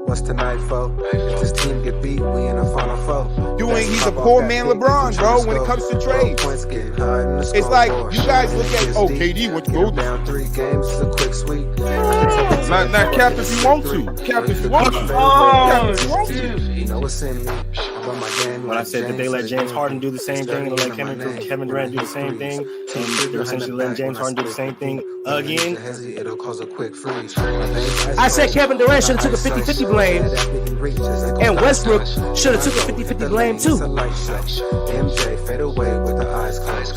What's tonight, folks? If this team get beat, we in the final four. He's a poor man LeBron, bro, when it comes to trades. It's like, you guys look at, KD, what you go down 3 games is a quick sweep. Not cap if you want to. Cap if you want to. You know what's in me. When I said that they let James Harden do the same thing and let Kevin Durant do the same thing, and they're essentially letting James Harden do the same thing again. It'll cause a quick freeze. I said Kevin Durant should have took a 50-50 blame, and Westbrook should have took a 50-50 blame too. MJ fade away with the eyes closed.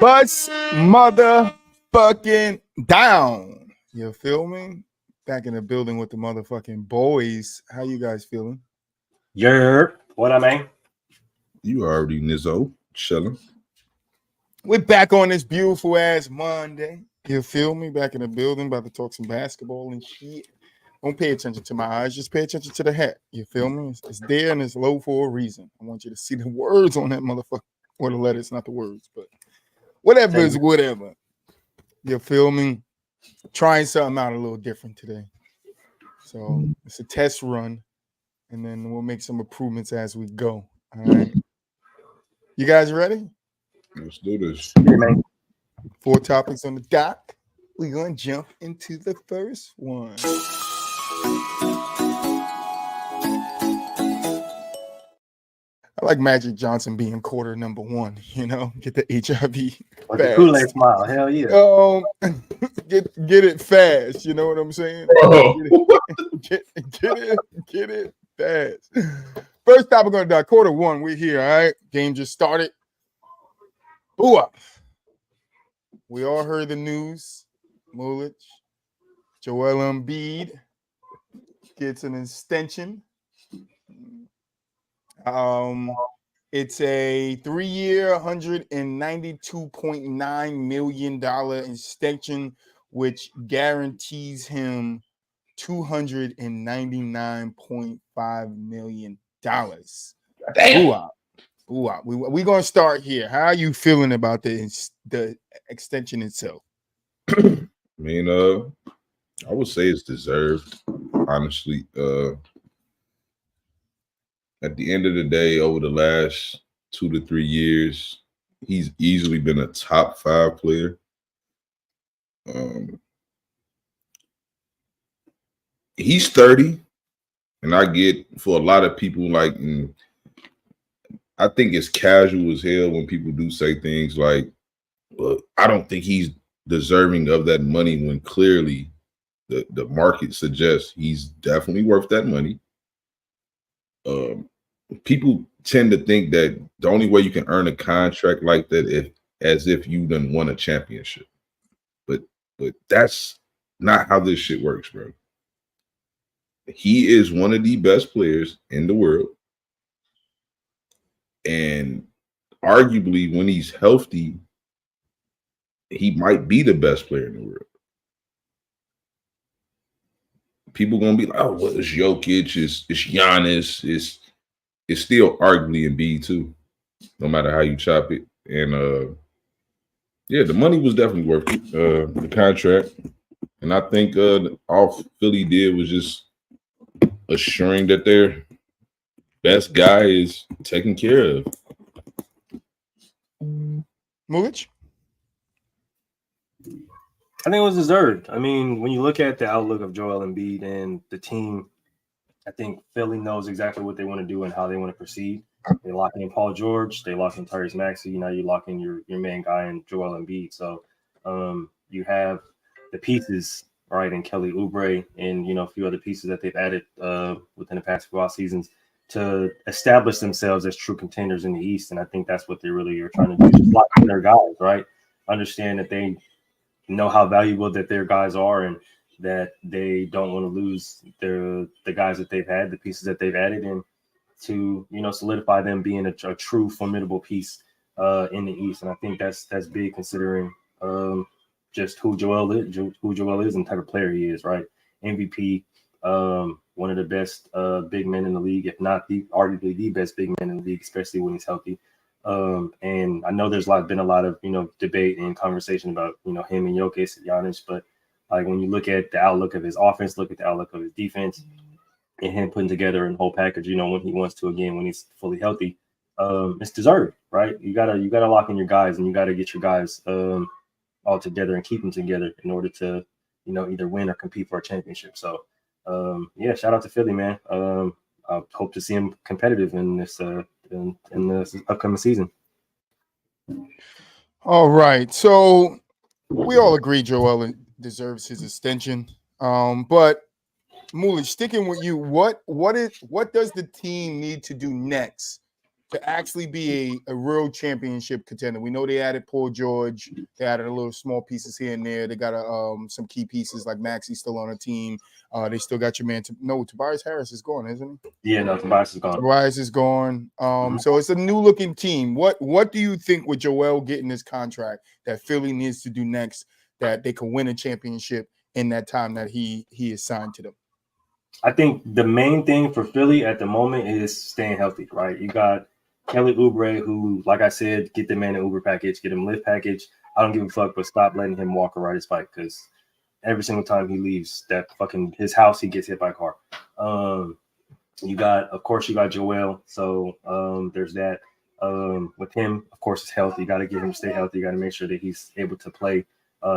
Bust motherfucking down. You feel me? Back in the building with the motherfucking boys. How you guys feeling? What I mean? You already Nizzo, chilling. We're back on this beautiful ass Monday. You feel me? Back in the building, about to talk some basketball and shit. Don't pay attention to my eyes, just pay attention to the hat. You feel me? It's there and it's low for a reason. I want you to see the words on that motherfucker. Or the letters, not the words, but whatever is whatever. You feel me? Trying something out a little different today. So it's a test run. And then we'll make some improvements as we go. All right. You guys ready? Let's do this. 4 topics on the dock. We're going to jump into the first one. I like Magic Johnson being quarter number 1, you know, get the HIV. Like the Kool-Aid smile, hell yeah. Get it fast, you know what I'm saying? Get it fast. First topic on the dock, quarter 1, we're here, all right? Game just started. Boo up. We all heard the news. Mulich, Joel Embiid gets an extension. It's a 3-year, $192.9 million extension, which guarantees him $299.5 million. Damn. We're going to start here. How are you feeling about the extension itself? I mean, I would say it's deserved, honestly. At the end of the day, over the last 2 to 3 years, he's easily been a top 5 player. He's 30, and I get for a lot of people, like, I think it's casual as hell when people do say things like, well, I don't think he's deserving of that money, when clearly the market suggests he's definitely worth that money. People tend to think that the only way you can earn a contract like that as if you done won a championship. But that's not how this shit works, bro. He is one of the best players in the world. And arguably, when he's healthy, he might be the best player in the world. People gonna be like, oh, well, it's Jokic, it's Giannis, it's still arguably Embiid too, no matter how you chop it. And the money was definitely worth it, the contract. And I think all Philly did was just assuring that their best guy is taken care of. Mulich? I think it was deserved. I mean, when you look at the outlook of Joel Embiid and the team, I think Philly knows exactly what they want to do and how they want to proceed. They lock in Paul George, they lock in Tyrese Maxey. Now you lock in your main guy in Joel Embiid. So you have the pieces, right, and Kelly Oubre and, a few other pieces that they've added within the past few off seasons to establish themselves as true contenders in the East. And I think that's what they really are trying to do, just lock in their guys, right? Understand that they know how valuable that their guys are and that they don't want to lose the guys that they've had, the pieces that they've added in to, solidify them being a true formidable piece in the East. And I think that's big considering just who Joel is and the type of player he is, right? MVP, one of the best big men in the league, if not arguably the best big man in the league, especially when he's healthy. And I know there's been a lot of, debate and conversation about, him and Jokic and Giannis, but Like when you look at the outlook of his offense, look at the outlook of his defense, and him putting together a whole package, when he wants to, again, when he's fully healthy, it's deserved, right? You gotta lock in your guys, and you gotta get your guys all together and keep them together in order to, either win or compete for a championship. So, shout out to Philly, man. I hope to see him competitive in this in this upcoming season. All right, so we all agree Joel deserves his extension, but Mooley, sticking with you, what does the team need to do next to actually be a real championship contender? We know they added Paul George, they added a little small pieces here and there. They got some key pieces like Maxey still on the team. They still got your man. Tobias Harris is gone, isn't he? Yeah, no, Tobias is gone. Tobias is gone. So it's a new looking team. What do you think with Joel getting this contract that Philly needs to do next that they can win a championship in that time that he is signed to them? I think the main thing for Philly at the moment is staying healthy, right? You got Kelly Oubre, who, like I said, get the man an Uber package, get him a Lyft package. I don't give a fuck, but stop letting him walk or ride his bike, because every single time he leaves his house, he gets hit by a car. You got Joel. So there's that. With him, of course, it's healthy. You got to get him to stay healthy. You got to make sure that he's able to play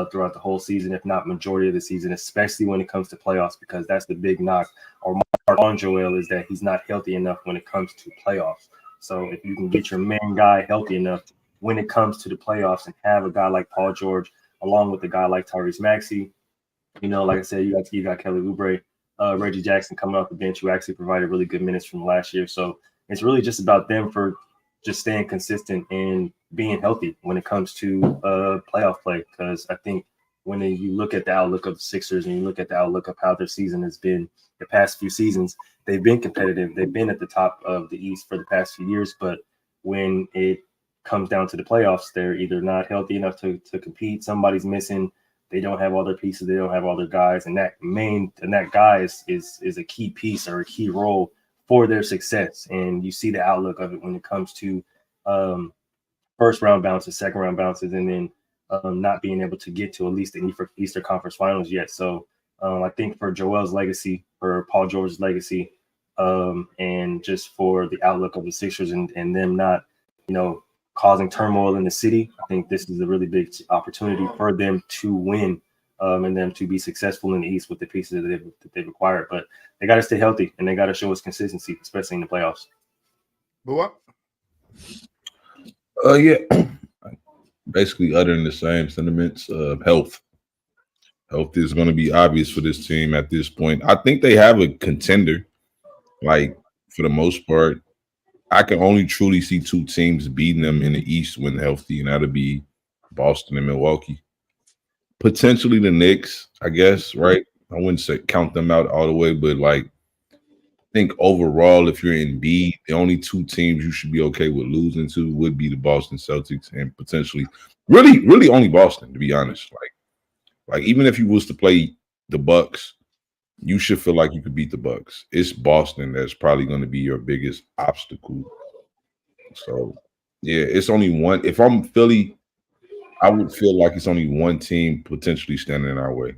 throughout the whole season, if not majority of the season, especially when it comes to playoffs, because that's the big knock or mark on Joel, is that he's not healthy enough when it comes to playoffs. So if you can get your main guy healthy enough when it comes to the playoffs and have a guy like Paul George along with a guy like Tyrese Maxey, like I said, you got Kelly Oubre, Reggie Jackson coming off the bench, who actually provided really good minutes from last year. So it's really just about them for just staying consistent and being healthy when it comes to playoff play. Because I think when you look at the outlook of the Sixers and you look at the outlook of how their season has been the past few seasons, they've been competitive. They've been at the top of the East for the past few years. But when it comes down to the playoffs, they're either not healthy enough to compete. Somebody's missing. They don't have all their pieces. They don't have all their guys. And that guy is a key piece or a key role for their success. And you see the outlook of it when it comes to first round bounces, second round bounces, and then not being able to get to at least the Eastern Conference Finals yet. So I think for Joel's legacy, for Paul George's legacy, and just for the outlook of the Sixers and them not, causing turmoil in the city, I think this is a really big opportunity for them to win and them to be successful in the East with the pieces that they've acquired. But they got to stay healthy and they got to show us consistency, especially in the playoffs. What? Yeah, basically uttering the same sentiments. Health is going to be obvious for this team at this point. I think they have a contender, like, for the most part. I can only truly see two teams beating them in the East when healthy, and that'll be Boston and Milwaukee. Potentially the Knicks, I guess, right? I wouldn't say count them out all the way, but I think overall, if you're in Embiid, the only two teams you should be okay with losing to would be the Boston Celtics and potentially, really only Boston, to be honest. Like even if you was to play the Bucks, you should feel like you could beat the Bucks. It's Boston that's probably going to be your biggest obstacle. So, yeah, it's only one. If I'm Philly, I would feel like it's only one team potentially standing in our way.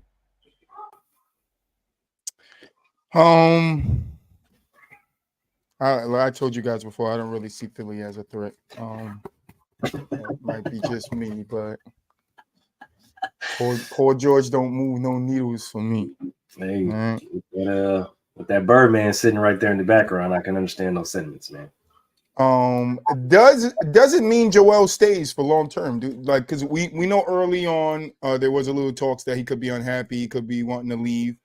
I told you guys before, I don't really see Philly as a threat. It might be just me, but Paul George don't move no needles for me. Hey, right. With that Birdman sitting right there in the background, I can understand those sentiments, man. Does it mean Joel stays for long term? Because we know early on there was a little talks that he could be unhappy, he could be wanting to leave.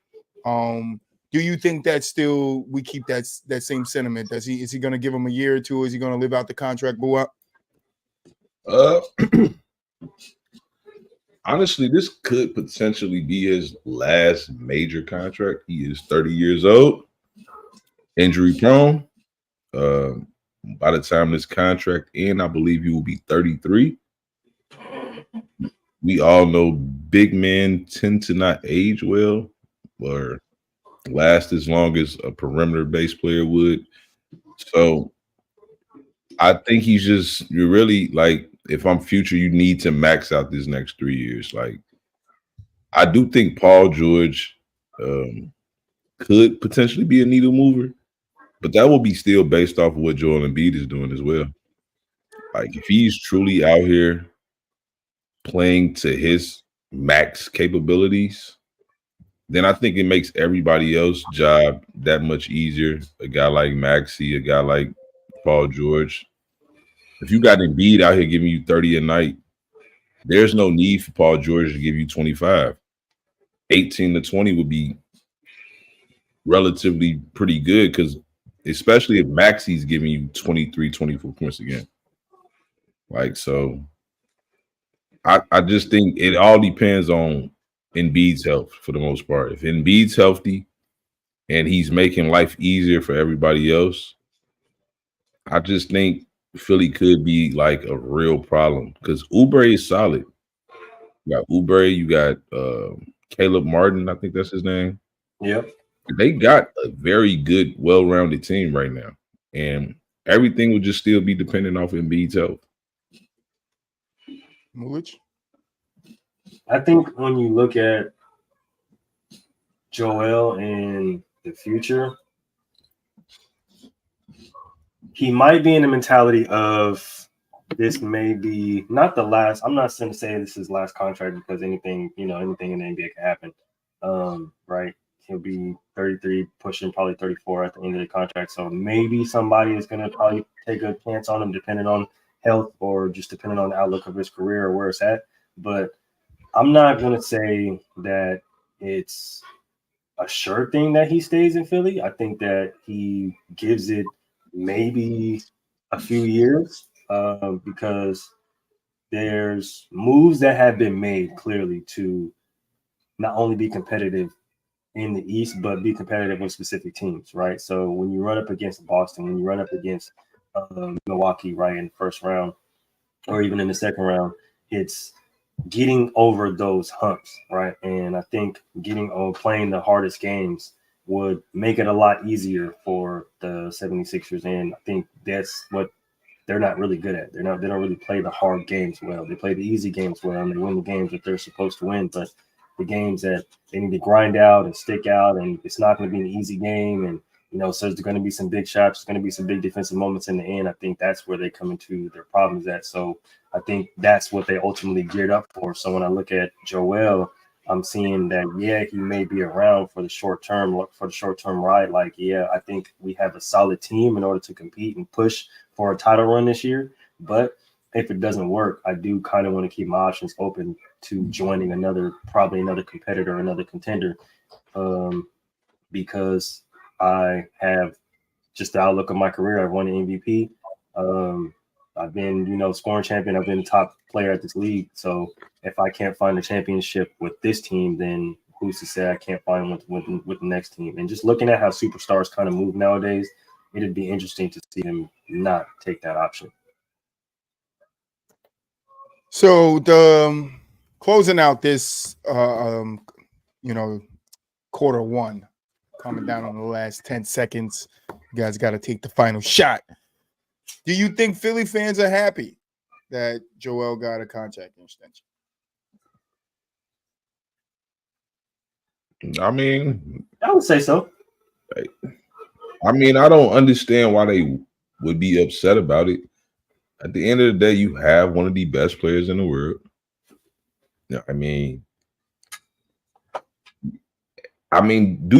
Do you think that still we keep that same sentiment? Is he going to give him a year or two? Is he going to live out the contract? Honestly, this could potentially be his last major contract. He is 30 years old, injury prone. By the time this contract ends, I believe he will be 33. We all know big men tend to not age well or last as long as a perimeter base player would. So I think you're really like, if I'm Future, you need to max out this next 3 years. Like, I do think Paul George could potentially be a needle mover, but that will be still based off of what Joel Embiid is doing as well. Like if he's truly out here playing to his max capabilities, then I think it makes everybody else's job that much easier. A guy like Maxey, a guy like Paul George. If you got Embiid out here giving you 30 a night, there's no need for Paul George to give you 25. 18 to 20 would be relatively pretty good because especially if Maxey's giving you 23, 24 points a game. Like, so I just think it all depends on Embiid's health for the most part. If Embiid's healthy and he's making life easier for everybody else, I just think Philly could be like a real problem because Oubre is solid. You got Oubre, you got Caleb Martin, I think that's his name. Yep. They got a very good, well-rounded team right now. And everything would just still be dependent off Embiid's health. Mulich? I think when you look at Joel in the future, he might be in the mentality of this may be not the last. I'm not going to say this is his last contract because anything in the NBA can happen. Right? He'll be 33, pushing probably 34 at the end of the contract. So maybe somebody is going to probably take a chance on him, depending on health or just depending on the outlook of his career or where it's at. But I'm not going to say that it's a sure thing that he stays in Philly. I think that he gives it maybe a few years because there's moves that have been made clearly to not only be competitive in the East, but be competitive with specific teams, right? So when you run up against Boston, when you run up against Milwaukee, right, in the first round or even in the second round, it's getting over those humps, right? And I think playing the hardest games would make it a lot easier for the 76ers. And I think that's what they're not really good at. They don't really play the hard games well. They play the easy games well, and they win the games that they're supposed to win. But the games that they need to grind out and stick out, and it's not going to be an easy game. And, so there's going to be some big shots. There's going to be some big defensive moments in the end. I think that's where they come into their problems at. So I think that's what they ultimately geared up for. So when I look at Joel, I'm seeing that, yeah, he may be around for the short term ride. Like, yeah, I think we have a solid team in order to compete and push for a title run this year. But if it doesn't work, I do kind of want to keep my options open to joining probably another competitor, another contender, because I have just the outlook of my career. I've won an MVP. I've been, scoring champion. I've been the top player at this league. So if I can't find a championship with this team, then who's to say I can't find one with the next team? And just looking at how superstars kind of move nowadays, it'd be interesting to see him not take that option. So the closing out this, quarter one, coming down on the last 10 seconds. You guys got to take the final shot. Do you think Philly fans are happy that Joel got a contract extension? I mean, I would say so. I don't understand why they would be upset about it. At the end of the day, you have one of the best players in the world. Do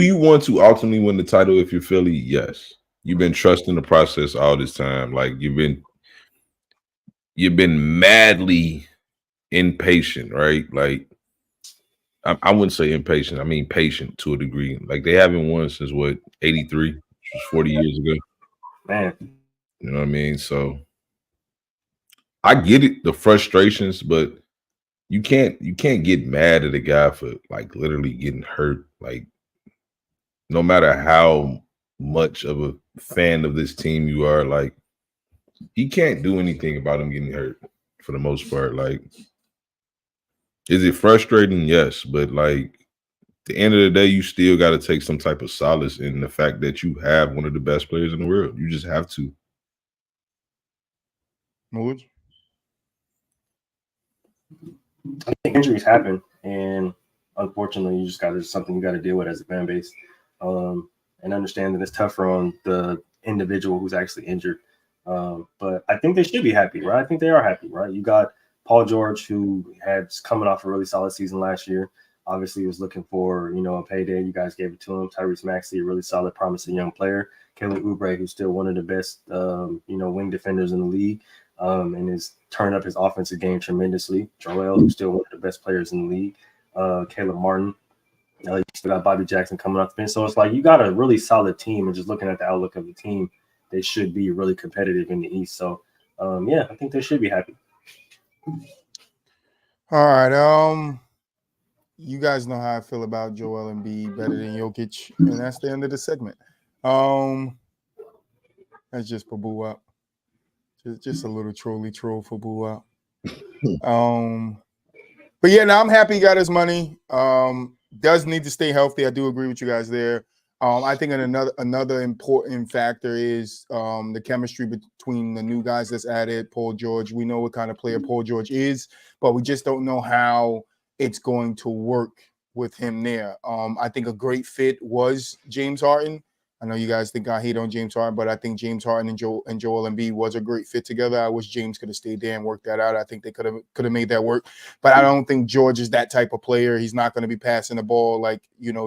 you want to ultimately win the title if you're Philly? Yes. You've been trusting the process all this time. Like you've been madly impatient, right? Like I wouldn't say impatient. I mean patient to a degree. Like they haven't won since what, 83, which was 40 years ago. Man. You know what I mean? So I get it, the frustrations, but you can't get mad at a guy for like literally getting hurt. Like no matter how much of a fan of this team you are, like he can't do anything about him getting hurt for the most part. Like, is it frustrating? Yes, but like at the end of the day, you still got to take some type of solace in the fact that you have one of the best players in the world. You just have to. Mood? I think injuries happen, and unfortunately, you just got to something you got to deal with as a fan base, and understand that it's tougher on the individual who's actually injured. But I think they should be happy, right? I think they are happy, right? You got Paul George, who had coming off a really solid season last year. Obviously, was looking for a payday. You guys gave it to him. Tyrese Maxey, a really solid, promising young player. Kelly Oubre, who's still one of the best, wing defenders in the league, and has turned up his offensive game tremendously. Joel, who's still one of the best players in the league. Caleb Martin. You still got Bobby Jackson coming off the bench. So it's like you got a really solid team, and just looking at the outlook of the team, they should be really competitive in the East. So, I think they should be happy. All right. You guys know how I feel about Joel Embiid better than Jokic, and that's the end of the segment. That's just for Boo Up. Just a little troll for Boo Up. But yeah, now I'm happy he got his money. Does need to stay healthy. I do agree with you guys there. I think another important factor is the chemistry between the new guys that's added. Paul George, we know what kind of player Paul George is, but we just don't know how it's going to work with him there. I think a great fit was James Harden. I know you guys think I hate on James Harden, but I think James Harden and Joel Embiid was a great fit together. I wish James could have stayed there and worked that out. I think they could have made that work. But I don't think George is that type of player. He's not going to be passing the ball like,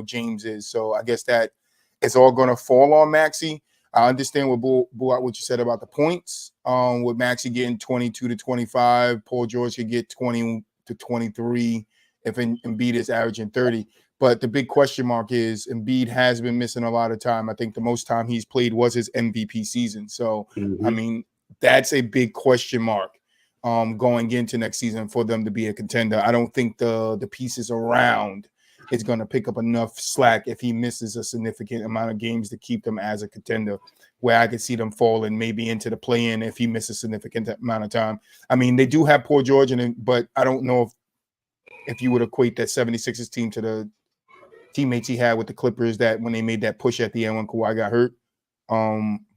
James is. So I guess that it's all going to fall on Maxey. I understand what you said about the points. With Maxey getting 22 to 25, Paul George could get 20 to 23 if Embiid is averaging 30. But the big question mark is Embiid has been missing a lot of time. I think the most time he's played was his MVP season. So, I mean, that's a big question mark going into next season for them to be a contender. I don't think the pieces around is going to pick up enough slack if he misses a significant amount of games to keep them as a contender, where I could see them falling maybe into the play-in if he misses a significant amount of time. I mean, they do have poor George, but I don't know if you would equate that 76ers team to the teammates he had with the Clippers that when they made that push at the end when Kawhi got hurt.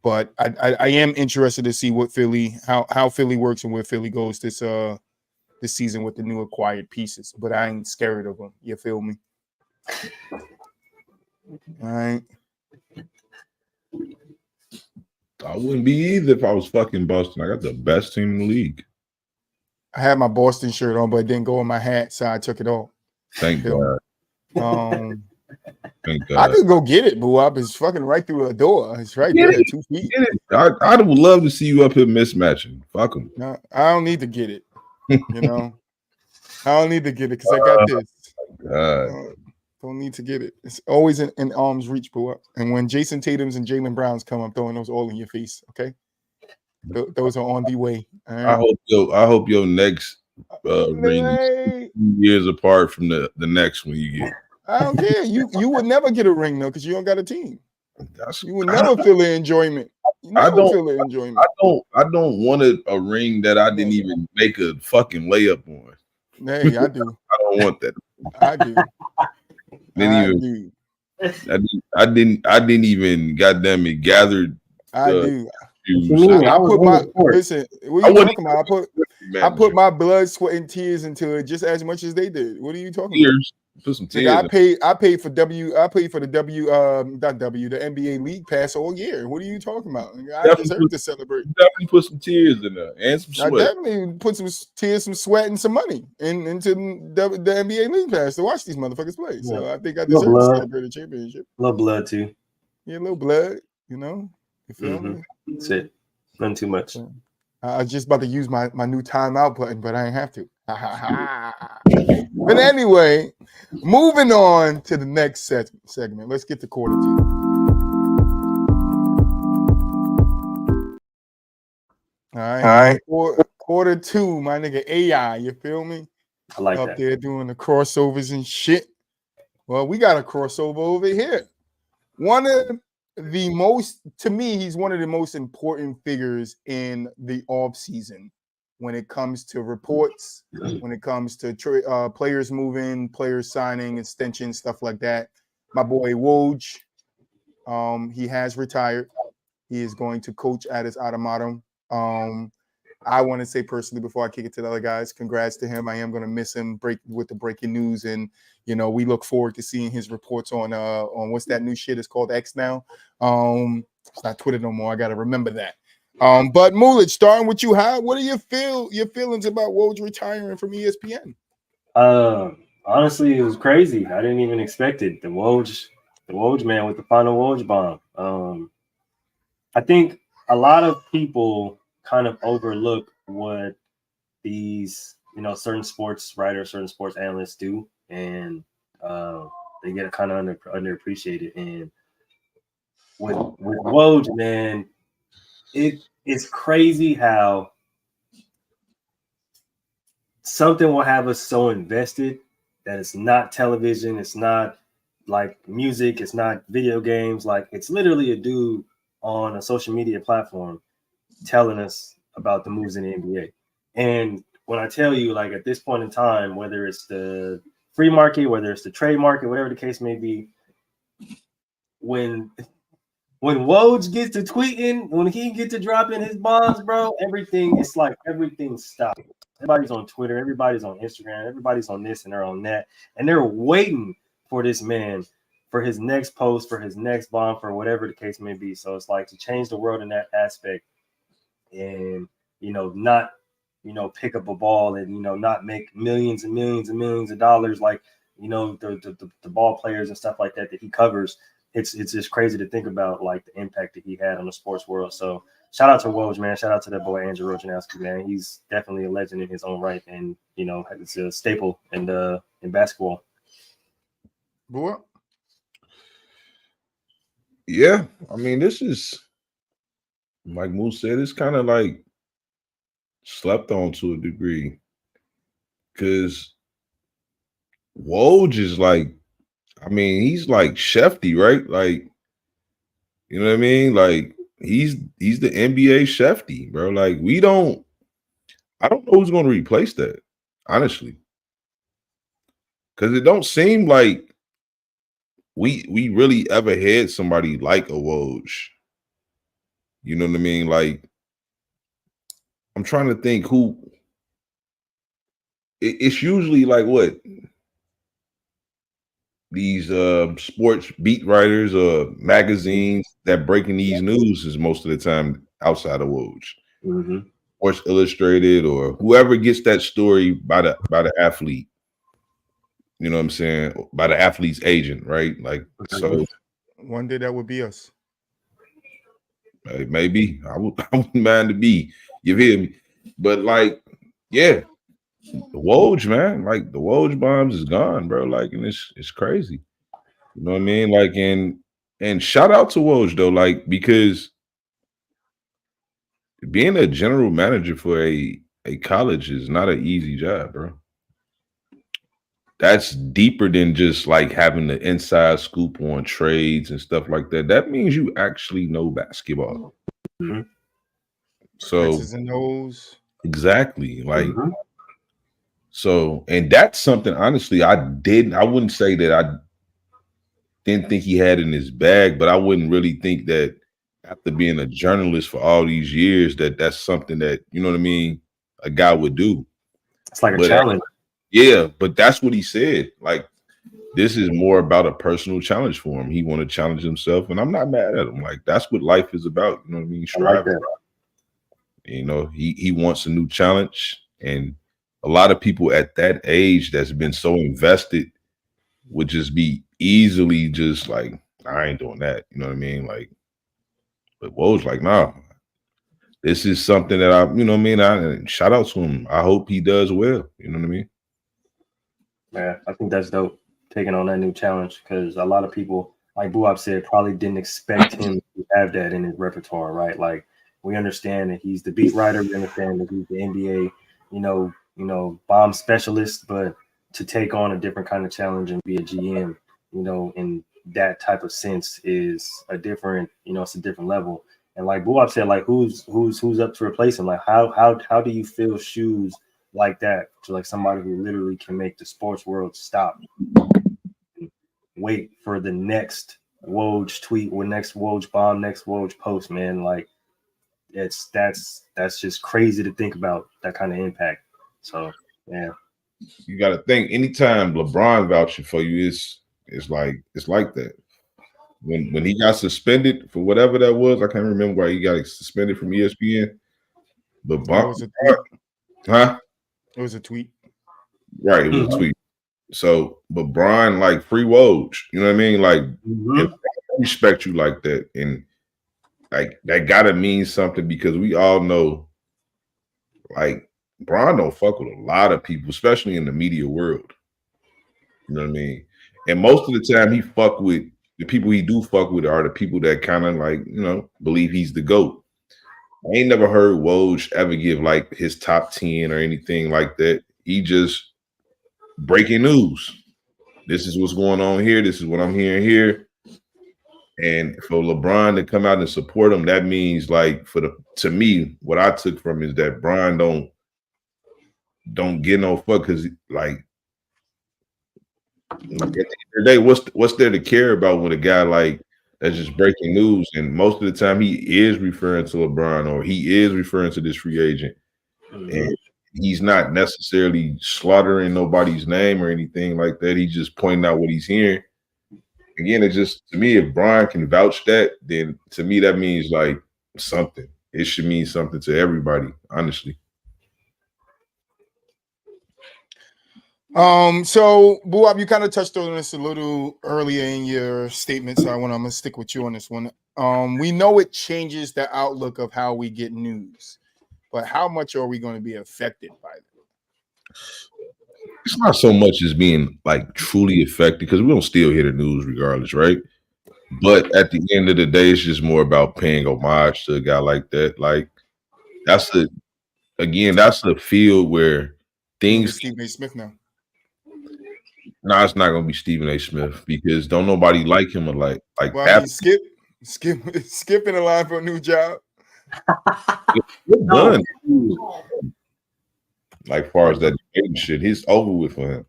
But I am interested to see what how Philly works and where Philly goes this season with the new acquired pieces. But I ain't scared of them. You feel me? All right. I wouldn't be either if I was fucking Boston. I got the best team in the league. I had my Boston shirt on, but it didn't go in my hat, so I took it off. Thank God. Thank God. I could go get it, boo up. It's fucking right through a door. It's right there, 2 feet. I would love to see you up here mismatching. Fuck them. No, I don't need to get it. I don't need to get it because I got this. Don't need to get it. It's always in arm's reach, boo up. And when Jason Tatum's and Jaylen Browns come, I'm throwing those all in your face. Okay, those are on the way. Right? I hope your next ring is 2 years apart from the next one you get. I don't care. You would never get a ring though because you don't got a team. You would never feel the enjoyment. I don't want a ring that I didn't even make a fucking layup on. Hey, I do. I don't want that. I do. I didn't even goddamn it gathered. I do. I put my listen. What are you talking about? I put my blood, sweat, and tears into it just as much as they did. What are you talking about? Put some tears. I paid for the NBA League Pass all year. What are you talking about? I deserve to celebrate. Definitely put some tears in there and some sweat. I definitely put some tears, some sweat, and some money into the NBA League Pass to watch these motherfuckers play. So I think I deserve to celebrate a championship. A little blood too. Yeah, a little blood. You feel me? That's it. Nothing too much. I was just about to use my new timeout button, but I didn't have to. But anyway, moving on to the next segment. Let's get to quarter two. All right. Quarter two, my nigga AI, you feel me? I like Up that. there doing the crossovers and shit. Well, we got a crossover over here. To me, he's one of the most important figures in the offseason when it comes to reports, when it comes to players moving, players signing, extensions, stuff like that. My boy Woj, he has retired. He is going to coach at his alma mater. I want to say personally before I kick it to the other guys, congrats to him. I am going to miss him with the breaking news, and we look forward to seeing his reports on what's that new shit? It's called X now. It's not Twitter no more. I got to remember that. But Mulich, starting with you, what are your feelings about Woj retiring from ESPN? Honestly, it was crazy. I didn't even expect it. The Woj man with the final Woj bomb. I think a lot of people kind of overlook what these, certain sports writers, certain sports analysts do, and they get kind of underappreciated. And with Woj, man, it's crazy how something will have us so invested that it's not television, it's not like music, it's not video games. Like, it's literally a dude on a social media platform telling us about the moves in the NBA. And when I tell you, like, at this point in time, whether it's the free market, whether it's the trade market, whatever the case may be, when Woj gets to tweeting, when he gets to dropping his bombs, bro, everything stops. Everybody's on Twitter, everybody's on Instagram, everybody's on this and they're on that, and they're waiting for this man, for his next post, for his next bomb, for whatever the case may be. So it's like, to change the world in that aspect, and not pick up a ball and not make millions and millions and millions of dollars like the ball players and stuff like that he covers. It's just crazy to think about, like, the impact that he had on the sports world. So shout out to Woj, man. Shout out to that boy Andrew Wojnarowski, man. He's definitely a legend in his own right, and it's a staple in basketball. Boy. Yeah, I mean, this is, like Moose said, it's kind of like slept on to a degree, because Woj is like, I mean, he's like Shefty, right? Like, you know what I mean? Like, he's the NBA Shefty, bro. Like, I don't know who's going to replace that, honestly, because it don't seem like we really ever had somebody like a Woj. You know what I mean? Like, I'm trying to think who. It's usually like what? These sports beat writers or magazines that breaking these news is most of the time outside of Woj. Mm-hmm. Sports Illustrated or whoever gets that story by the athlete. You know what I'm saying? By the athlete's agent, right? Like, so one day that would be us. Maybe I wouldn't mind to be. You feel me? But like, yeah, the Woj, man, like the Woj bombs is gone, bro. Like, and it's crazy. You know what I mean? Like, and shout out to Woj though, like, because being a general manager for a college is not an easy job, bro. That's deeper than just like having the inside scoop on trades and stuff like that. That means you actually know basketball. Mm-hmm. So X's and O's. Exactly. Like, mm-hmm. So, and that's something, honestly, I wouldn't say that I didn't think he had in his bag, but I wouldn't really think that after being a journalist for all these years, that's something that, you know what I mean, a guy would do. It's like a challenge. Yeah, but that's what he said. Like, this is more about a personal challenge for him. He want to challenge himself, and I'm not mad at him. Like, that's what life is about. You know what I mean? Striving. Like you know, he wants a new challenge, and a lot of people at that age that's been so invested would just be easily just like, I ain't doing that. You know what I mean? Like, but Woj like, nah, this is something that you know what I mean? Shout out to him. I hope he does well. You know what I mean? Yeah, I think that's dope, taking on that new challenge, because a lot of people, like Buab said, probably didn't expect him to have that in his repertoire, right? Like, we understand that he's the beat writer, we understand that he's the NBA, bomb specialist, but to take on a different kind of challenge and be a GM, in that type of sense is a different, it's a different level. And like Buab said, like, who's up to replace him? Like, how do you fill shoes like that to like somebody who literally can make the sports world stop, wait for the next Woj tweet or next Woj bomb, next Woj post, man? Like, that's just crazy to think about that kind of impact. So yeah, You got to think. Anytime LeBron vouching for you, it's like that. When he got suspended for whatever that was, I can't remember why he got suspended from ESPN. But It was a tweet. huh? It was a tweet. Right, it was a tweet. So, but Brian, like, free Woj, you know what I mean? Like, if I respect you like that, and like that gotta mean something, because we all know, like, Brian don't fuck with a lot of people, especially in the media world. You know what I mean? And most of the time, he fuck with the people he do fuck with are the people that kind of like, believe he's the GOAT. I ain't never heard Woj ever give like his top 10 or anything like that. He just breaking news. This is what's going on here. This is what I'm hearing here. And for LeBron to come out and support him, that means, like, to me, what I took from is that Brian don't get no fuck, because like at the end of the day, what's there to care about with a guy like that's just breaking news? And most of the time, he is referring to LeBron, or he is referring to this free agent, and he's not necessarily slaughtering nobody's name or anything like that. He's just pointing out what he's hearing. Again, it's just, to me, if Brian can vouch that, then to me that means like something. It should mean something to everybody, honestly. So Buab, you kind of touched on this a little earlier in your statement, so I'm gonna stick with you on this one. We know it changes the outlook of how we get news, but how much are we going to be affected by that? It's not so much as being like truly affected, because we don't still hear the news regardless, right? But at the end of the day, it's just more about paying homage to a guy like that. Like, that's the field where things. Stephen A. Smith now. No, it's not gonna be Stephen A. Smith, because don't nobody like him or like Well, that. I mean, skipping a line for a new job. Done. Like, far as that shit, he's over with for him.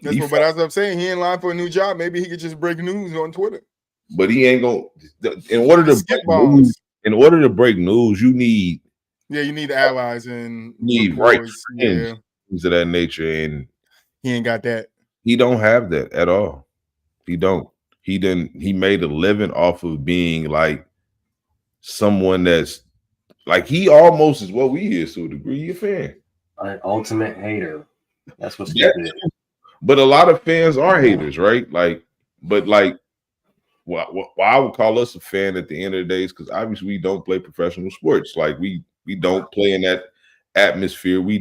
But as I'm saying, he in line for a new job. Maybe he could just break news on Twitter. But he ain't gonna. In order to break news, you need. Yeah, you need allies and need friends, things of that nature, and he ain't got that. He don't have that at all. He don't. He made a living off of being like someone that's like, he almost is what we is to a degree. You a fan, an ultimate hater. That's what's stupid. But a lot of fans are haters, right? Like, but like, what I would call us a fan at the end of the day is because obviously we don't play professional sports. Like, we don't play in that atmosphere. We're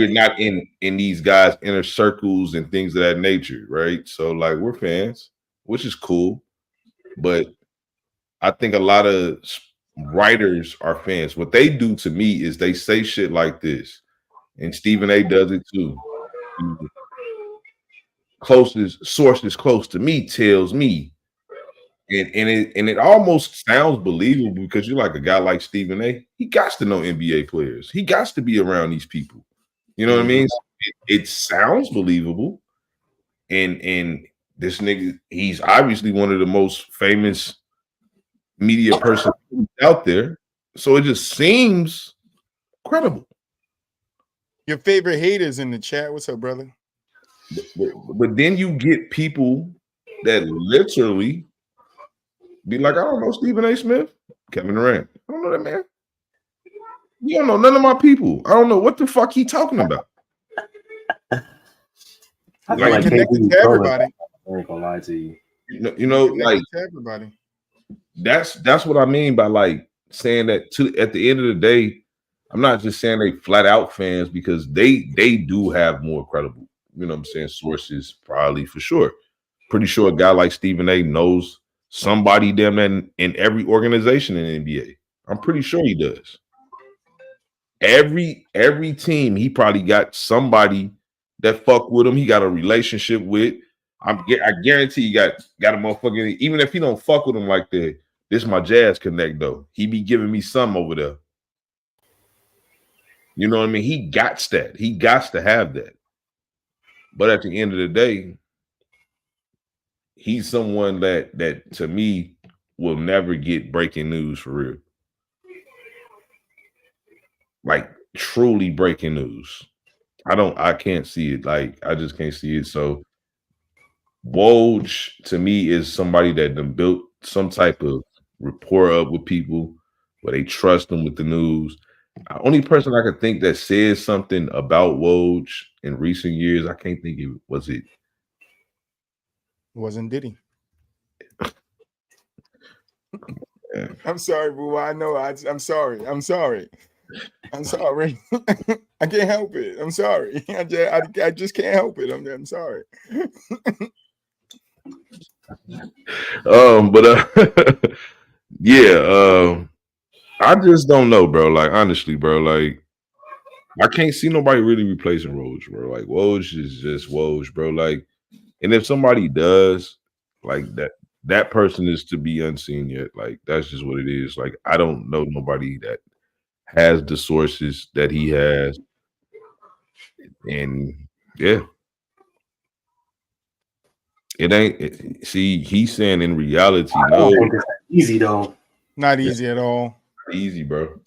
not in these guys' inner circles and things of that nature, right? So like, we're fans, which is cool. But I think a lot of writers are fans. What they do to me is they say shit like this, and Stephen A. does it too. Closest sources close to me tells me, and it almost sounds believable, because you're like, a guy like Stephen A. He got to know NBA players. He got to be around these people. You know what I mean? So it sounds believable, and this nigga, he's obviously one of the most famous media person out there, so it just seems credible. Your favorite haters in the chat. What's up, brother? But then you get people that literally be like, I don't know Stephen A. Smith, Kevin Durant. I don't know that man. You don't know none of my people. I don't know what the fuck he talking about. I feel like connected to everybody. I ain't gonna lie to you. You know, like, to everybody. That's what I mean by like saying that at the end of the day, I'm not just saying they flat out fans, because they do have more credible, you know what I'm saying, sources, probably, for sure. Pretty sure a guy like Stephen A. knows somebody damn in every organization in the NBA. I'm pretty sure he does. Every team, he probably got somebody that fuck with him. He got a relationship with. I guarantee you got a motherfucking, even if he don't fuck with him like that, this my Jazz connect though. He be giving me some over there. You know what I mean? He got that. He got to have that. But at the end of the day, he's someone that to me will never get breaking news for real. like truly breaking news. I can't see it. Like I just can't see it. So Woj to me is somebody that done built some type of rapport up with people where they trust them with the news. The only person I could think that says something about Woj in recent years, I can't think it was it. Wasn't Diddy. Yeah. I'm sorry, boo. I know. I'm sorry. I'm sorry. I'm sorry. I can't help it. I'm sorry. I just can't help it. I'm sorry. But yeah, I just don't know, bro. Like honestly, bro, like I can't see nobody really replacing Woj, bro. Like Woj is just Woj, bro. Like, and if somebody does, like that person is to be unseen yet. Like that's just what it is. Like I don't know nobody that has the sources that he has, and yeah, it ain't. See, he's saying in reality, I no, don't think it's that easy though. Not easy at all. easy, bro.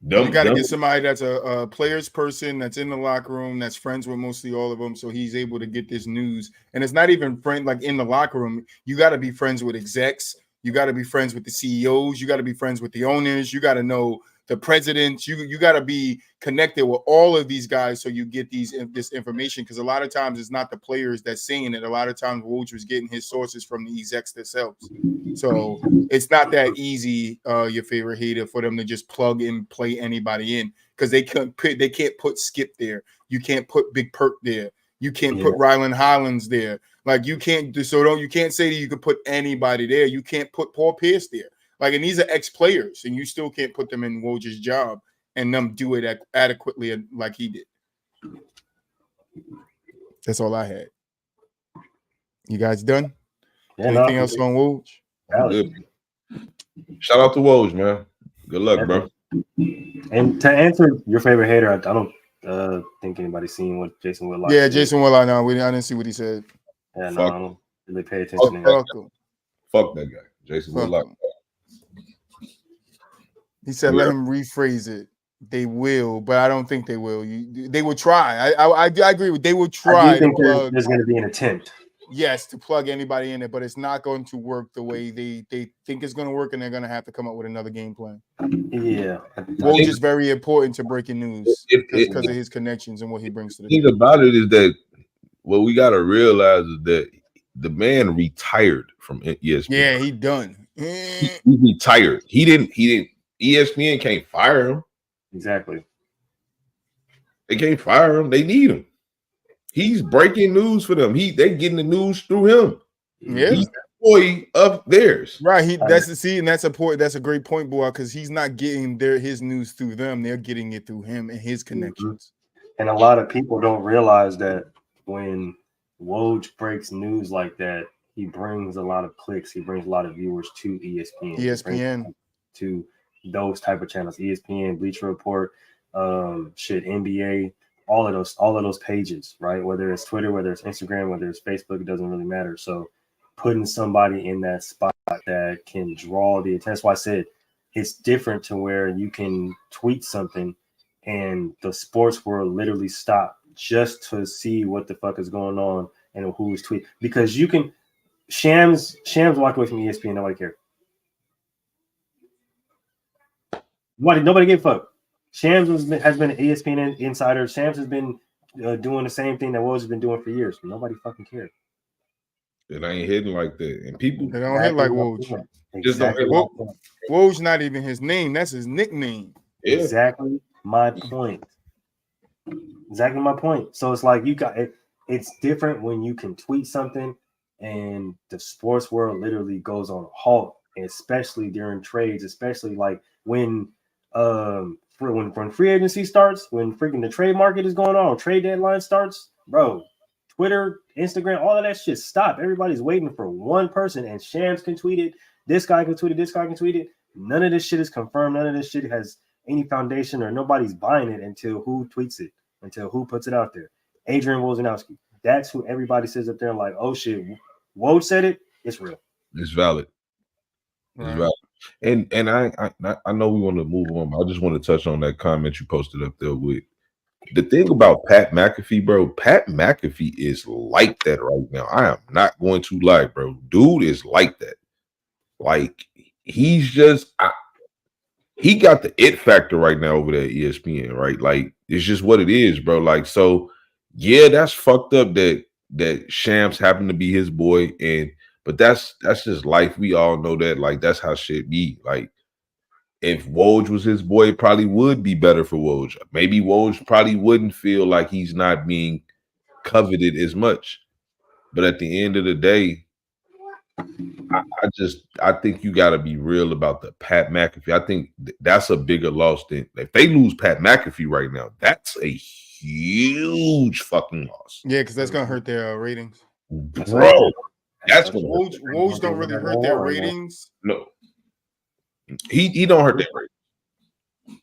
You got to get somebody that's a player's person that's in the locker room, that's friends with mostly all of them, so he's able to get this news. And it's not even friend like in the locker room. You got to be friends with execs. You got to be friends with the CEOs. You got to be friends with the owners. You got to know the presidents. You got to be connected with all of these guys so you get this information. Because a lot of times it's not the players that's saying it. A lot of times Woj was getting his sources from the execs themselves. So it's not that easy, your favorite hater, for them to just plug and play anybody in because they can't put Skip there. You can't put Big Perk there. You can't put Ryland Hollins there. Like you can't do so. You can't say that you could put anybody there. You can't put Paul Pierce there. Like, and these are ex-players, and you still can't put them in Woj's job and them do it adequately like he did. That's all I had. You guys done? Anything else on Woj? Good. Shout out to Woj, man. Good luck, bro. And to answer your favorite hater, I don't think anybody's seen what Jason Whitlock. Yeah, Jason Whitlock. No, I didn't see what he said. Yeah, no, I don't really pay attention. Fuck that guy, Jason Whitlock. He said, "Let him rephrase it. They will, but I don't think they will. They will try. I agree with. They will try. I do think there's going to be an attempt. Yes, to plug anybody in it, but it's not going to work the way they think it's going to work, and they're going to have to come up with another game plan. Yeah, Woj is very important to breaking news because of his connections and what he brings to the thing team. about it is that what we got to realize is that the man retired from ESPN. Yeah, he done. He retired. He didn't. ESPN can't fire him. Exactly. They can't fire him. They need him. He's breaking news for them. They getting the news through him. Yeah, he's an employee of theirs. Right. That's a great point, boy, because he's not getting his news through them. They're getting it through him and his connections. And a lot of people don't realize that when Woj breaks news like that, he brings a lot of clicks. He brings a lot of viewers to ESPN. To those type of channels, ESPN, Bleacher Report, NBA, all of those pages, right? Whether it's Twitter, whether it's Instagram, whether it's Facebook, it doesn't really matter. So putting somebody in that spot that can draw the attention. That's why I said it's different to where you can tweet something and the sports world literally stop just to see what the fuck is going on and who's tweeting. Because you can Shams walked away from ESPN, nobody cared. Nobody gave a fuck. Shams has been an ESPN insider. Shams has been doing the same thing that Woj has been doing for years. Nobody fucking cared. It ain't hitting like that, and people they don't hit like Woj. Just don't hit Woj's not even his name. That's his nickname. Yeah. Exactly my point. Exactly my point. So it's like you got it. It's different when you can tweet something and the sports world literally goes on a halt, especially during trades, especially like when free agency starts, when freaking the trade market is going on, trade deadline starts, bro, Twitter, Instagram, all of that shit stop. Everybody's waiting for one person, and Shams can tweet it, this guy can tweet it, this guy can tweet it. None of this shit is confirmed. None of this shit has any foundation, or nobody's buying it until who tweets it, until who puts it out there. Adrian Wojnarowski. That's who everybody sits up there and like, oh shit, Woj said it, it's real. It's valid. It's valid. And I know we want to move on. I just want to touch on that comment you posted up there with the thing about Pat McAfee, bro. Pat McAfee is like that right now. I am not going to lie, bro. Dude is like that. Like he's just he got the it factor right now over there at ESPN, right? Like it's just what it is, bro. Like so, yeah, that's fucked up that Shams happened to be his boy, but that's just life. We all know that. Like that's how shit be. Like if Woj was his boy, it probably would be better for Woj. Maybe Woj probably wouldn't feel like he's not being coveted as much. But at the end of the day, I think you got to be real about the Pat McAfee. I think that's a bigger loss than if they lose Pat McAfee right now. That's a huge fucking loss. Yeah, because that's gonna hurt their ratings. Bro, that's gonna Woj don't really hurt their ratings. No, he don't hurt their ratings.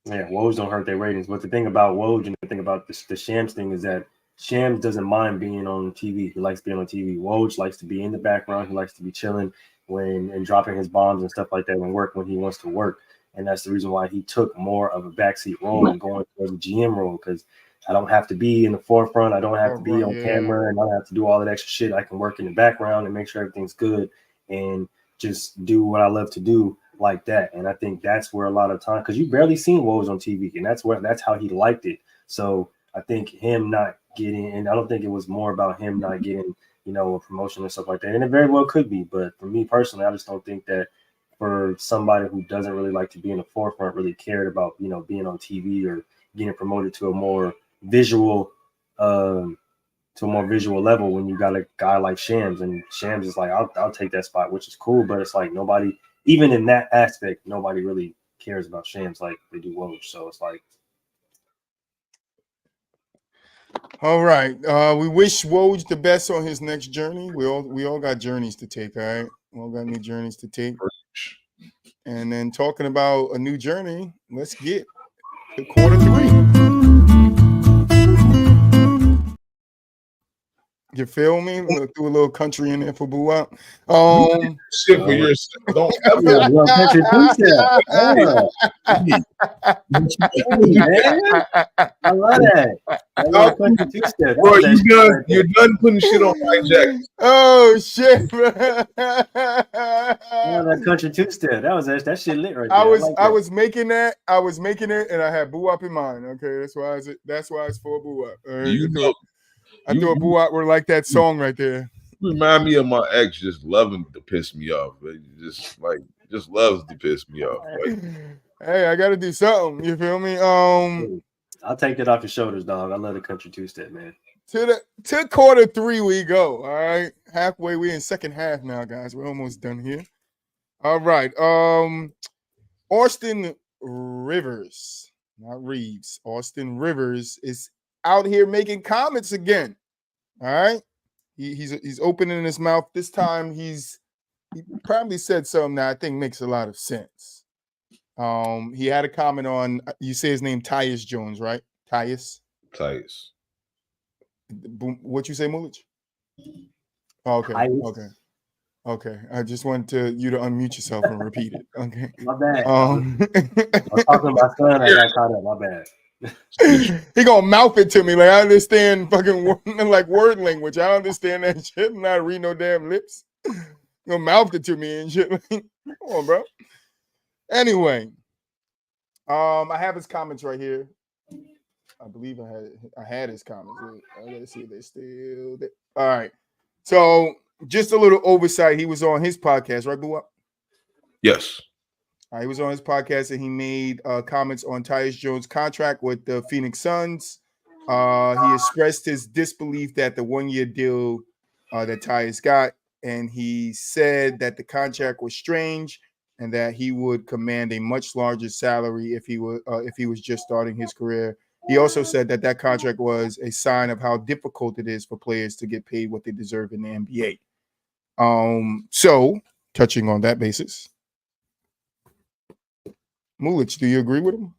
Yeah, Woj don't hurt their ratings. But the thing about Woj and the thing about the Shams thing is that Shams doesn't mind being on TV. He likes being on TV. Woj likes to be in the background. He likes to be chilling and dropping his bombs and stuff like that when he wants to work. And that's the reason why he took more of a backseat role and going towards a GM role, because I don't have to be in the forefront. I don't have to be on camera, and I don't have to do all that extra shit. I can work in the background and make sure everything's good and just do what I love to do like that. And I think that's where a lot of time, because you barely seen Woj on TV, and that's how he liked it. So I think him not getting, and I don't think it was more about him not getting, a promotion and stuff like that. And it very well could be, but for me personally, I just don't think that for somebody who doesn't really like to be in the forefront really cared about, being on TV or getting promoted to a more visual level when you got a guy like Shams, and Shams is like, I'll take that spot, which is cool, but it's like nobody, even in that aspect, nobody really cares about Shams like they do Woj. So it's like, all right. We wish Woj the best on his next journey. We all got journeys to take, all right? We all got new journeys to take. And then talking about a new journey, let's get to quarter 3. You feel me? We'll do a little country in there for Boo Up. Shit for yourself. Don't country two-step. I love that. Country two-step. Bro, you're done putting shit on my jacket. Oh shit, bro. That country two-step. That shit lit right there. I was making it, and I had Boo Up in mind. Okay, that's why it's for Boo Up. Right? I thought Boo Up were like that song right there. Remind me of my ex just loving to piss me off. Just loves to piss me off. Like, hey, I gotta do something. You feel me? I'll take that off your shoulders, dog. I love the country two-step, man. To quarter 3 we go. All right. Halfway, we're in second half now, guys. We're almost done here. All right. Austin Rivers, not Reeves. Austin Rivers is out here making comments again. All right. He's opening his mouth. This time he probably said something that I think makes a lot of sense. He had a comment on, you say his name Tyus Jones, right? Tyus. What you say, Mulich? Okay. Okay. I just wanted you to unmute yourself and repeat it. Okay. My bad. I was talking to my son. I got caught up. My bad. He gonna mouth it to me like I understand fucking like word language. I don't understand that shit. I'm not reading no damn lips. He gonna mouth it to me and shit. Come on, bro. Anyway, I have his comments right here. I believe I had his comments. I gotta see if they're still there. All right. So just a little oversight. He was on his podcast, right, Boo? yes. He was on his podcast and he made comments on Tyus Jones' contract with the Phoenix Suns. He expressed his disbelief that the 1-year deal that Tyus got, and he said that the contract was strange and that he would command a much larger salary if he was just starting his career. He also said that contract was a sign of how difficult it is for players to get paid what they deserve in the NBA. So, touching on that basis, Mulich, do you agree with him?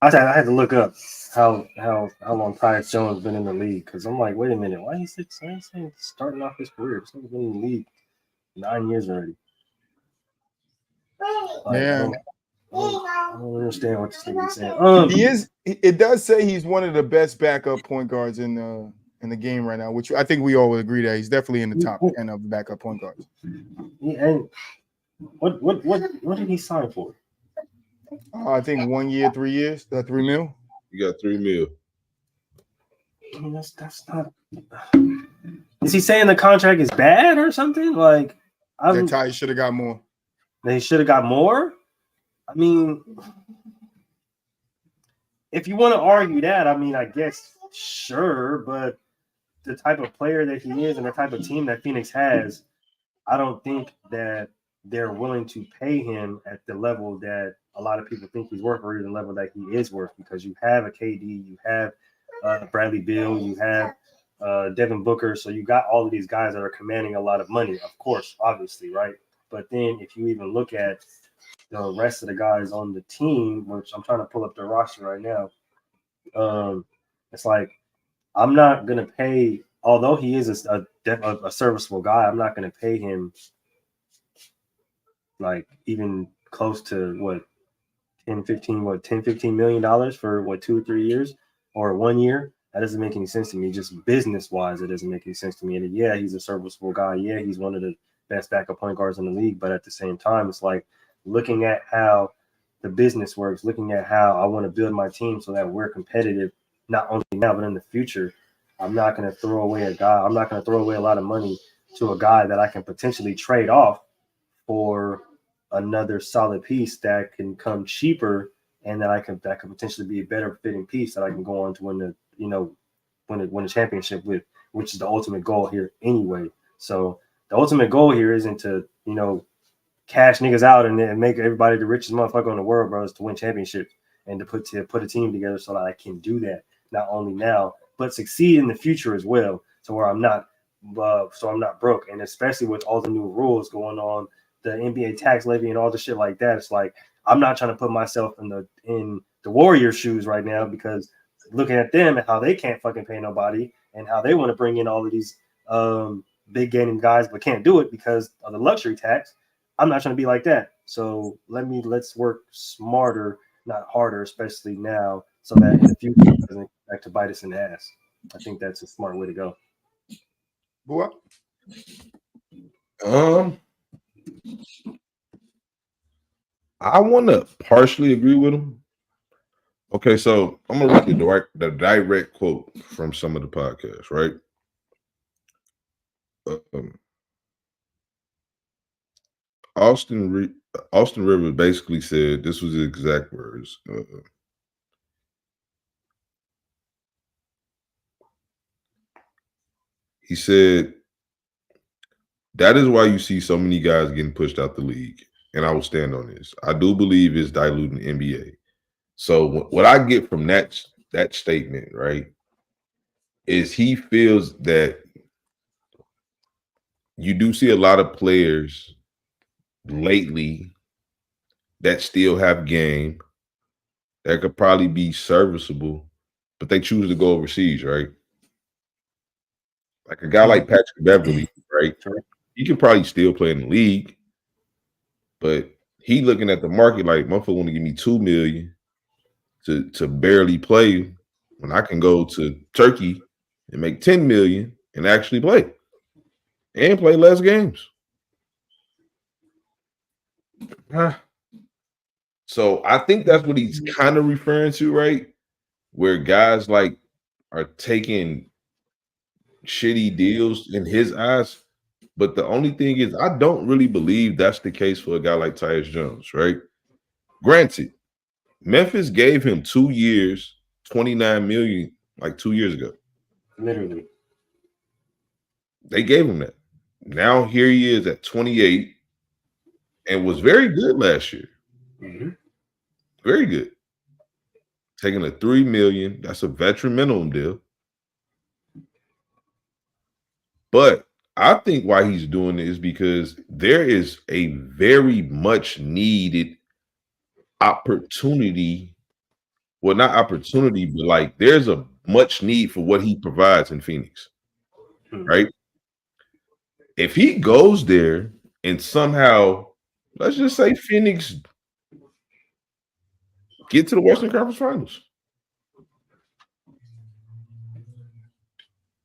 I had to look up how long Tyus Jones been in the league. Because I'm like, wait a minute, why is he starting off his career? This nigga's been in the league 9 years already. Like, Yeah. I don't understand what this nigga's saying. He is. It does say he's one of the best backup point guards in the game right now, which I think we all would agree that he's definitely in the top 10 of backup point guards. Yeah, and what did he sign for? I think 1 year, 3 years, $3 million. You got $3 million. I mean, that's not. Is he saying the contract is bad or something? Like, That Ty should have got more. They should have got more. I mean, if you want to argue that, I mean, I guess sure, but the type of player that he is and the type of team that Phoenix has, I don't think that they're willing to pay him at the level that a lot of people think he's worth, or even the level that he is worth, because you have a KD, you have Bradley Beal, you have Devin Booker, so you got all of these guys that are commanding a lot of money, of course, obviously, right? But then if you even look at the rest of the guys on the team, which I'm trying to pull up the roster right now, it's like I'm not gonna pay, although he is a serviceable guy, I'm not gonna pay him like even close to what 10-15 million dollars for what 2 or 3 years or 1 year. That doesn't make any sense to me. Just business wise, it doesn't make any sense to me. And yeah, he's a serviceable guy. Yeah, he's one of the best backup point guards in the league. But at the same time, it's like looking at how the business works, looking at how I want to build my team so that we're competitive, not only now, but in the future. I'm not going to throw away a guy. I'm not going to throw away a lot of money to a guy that I can potentially trade off for another solid piece that can come cheaper and that could potentially be a better fitting piece that I can go on to win the championship with, which is the ultimate goal here anyway. So the ultimate goal here isn't to, cash niggas out and make everybody the richest motherfucker in the world, bro, is to win championships and to put a team together so that I can do that, not only now, but succeed in the future as well. So where I'm not broke. And especially with all the new rules going on, the NBA tax levy and all the shit like that, it's like I'm not trying to put myself in the Warriors' shoes right now, because looking at them and how they can't fucking pay nobody and how they want to bring in all of these big gaming guys but can't do it because of the luxury tax. I'm not trying to be like that. So let's work smarter, not harder, especially now, so that in the future it doesn't come back to bite us in the ass. I think that's a smart way to go. Boy. I want to partially agree with him. Okay, so I'm gonna read the direct quote from some of the podcasts, right? Austin Rivers basically said, this was his exact words. He said, that is why you see so many guys getting pushed out the league. And I will stand on this. I do believe it's diluting the NBA. So what I get from that statement, right, is he feels that you do see a lot of players lately that still have game, that could probably be serviceable, but they choose to go overseas, right? Like a guy like Patrick Beverly, right? He could probably still play in the league, but he looking at the market like, motherfucker want to give me $2 million to barely play when I can go to Turkey and make $10 million and actually play and play less games. So I think that's what he's kind of referring to, right? Where guys like are taking shitty deals in his eyes. But the only thing is, I don't really believe that's the case for a guy like Tyus Jones, right? Granted, Memphis gave him 2 years, $29 million, like 2 years ago. Literally. They gave him that. Now here he is at 28 and was very good last year. Mm-hmm. Very good. Taking a $3 million, that's a veteran minimum deal. But I think why he's doing it is because there is a very much needed opportunity well, not opportunity, but like there's a much need for what he provides in Phoenix, right? If he goes there and somehow, let's just say Phoenix get to the Western Conference Finals,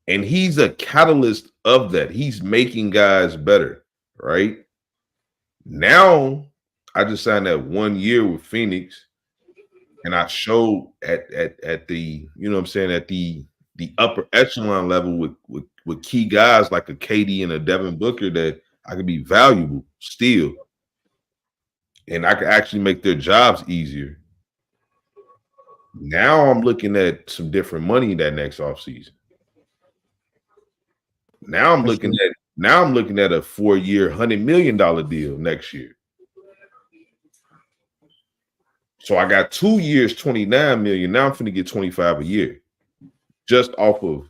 and he's a catalyst of that. He's making guys better, right? Now, I just signed that 1 year with Phoenix, and I showed at the, you know what I'm saying, at the upper echelon level with key guys like a KD and a Devin Booker that I could be valuable still, and I could actually make their jobs easier. Now I'm looking at some different money that next offseason. Now I'm looking at a 4-year, $100 million deal next year. So I got 2 years, $29 million. Now I'm finna get 25 a year, just off of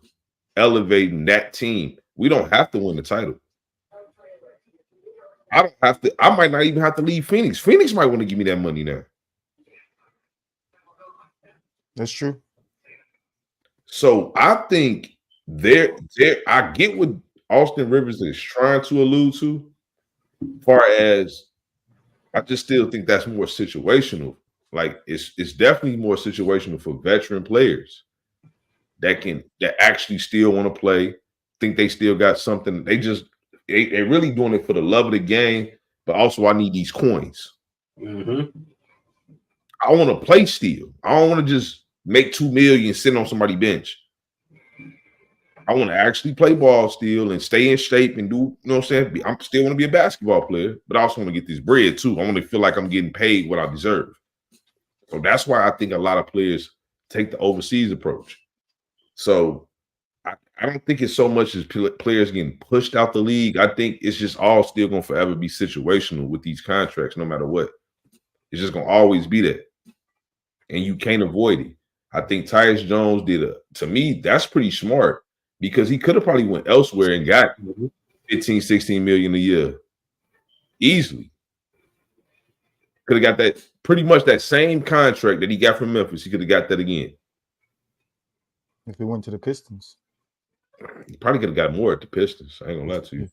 elevating that team. We don't have to win the title. I don't have to. I might not even have to leave Phoenix. Phoenix might want to give me that money now. That's true. So I think I get what Austin Rivers is trying to allude to, as far as I just still think that's more situational. Like it's definitely more situational for veteran players that actually still want to play, think they still got something. They're really doing it for the love of the game, but also I need these coins. I want to play still. I don't want to just make $2 million sitting on somebody's bench. I want to actually play ball still and stay in shape and do, you know what I'm saying? I still want to be a basketball player, but I also want to get this bread too. I want to feel like I'm getting paid what I deserve. So that's why I think a lot of players take the overseas approach. So I don't think it's so much as players getting pushed out the league. I think it's just all still going to forever be situational with these contracts, no matter what. It's just going to always be that. And you can't avoid it. I think Tyus Jones to me, that's pretty smart, because he could have probably went elsewhere and got 15, 16 million a year easily. Could have got that pretty much that same contract that he got from Memphis. He could have got that again. If he went to the Pistons. He probably could have got more at the Pistons. I ain't gonna lie to you.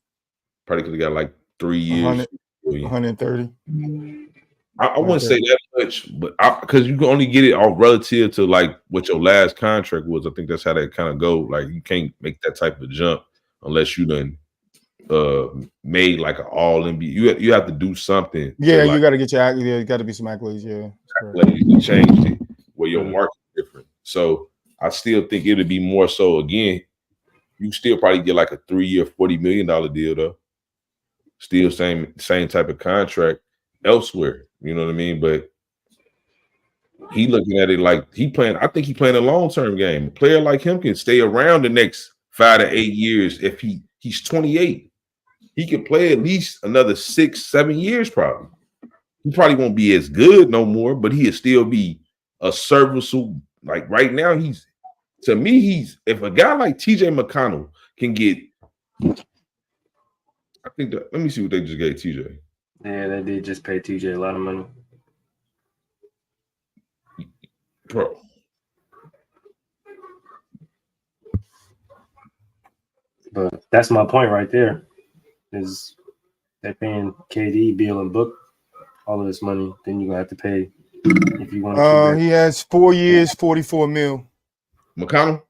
Probably could have got like 3 years. 130. I wouldn't say that much, but because you can only get it all relative to like what your last contract was. I think that's how that kind of go. Like you can't make that type of jump unless you done made like an all NBA. You have to do something. Yeah, you got to get you got to be some accolades. Yeah, you changed it where your market is different. So I still think it'd be more so. Again, you still probably get like a 3-year, $40 million deal though. Still same type of contract elsewhere. You know what I mean? But he looking at it like I think he playing a long-term game. A player like him can stay around the next 5 to 8 years. If he's 28, he can play at least another 6, 7 years probably. He probably won't be as good no more, but he'll still be a serviceable. Like right now, if a guy like TJ McConnell can get, I think let me see what they just gave TJ. Yeah, they did just pay TJ a lot of money. Bro. But that's my point right there. Is they're paying KD, Beal, and Book all of this money, then you're gonna have to pay if you want to. He has 4 years, $44 million. McConnell?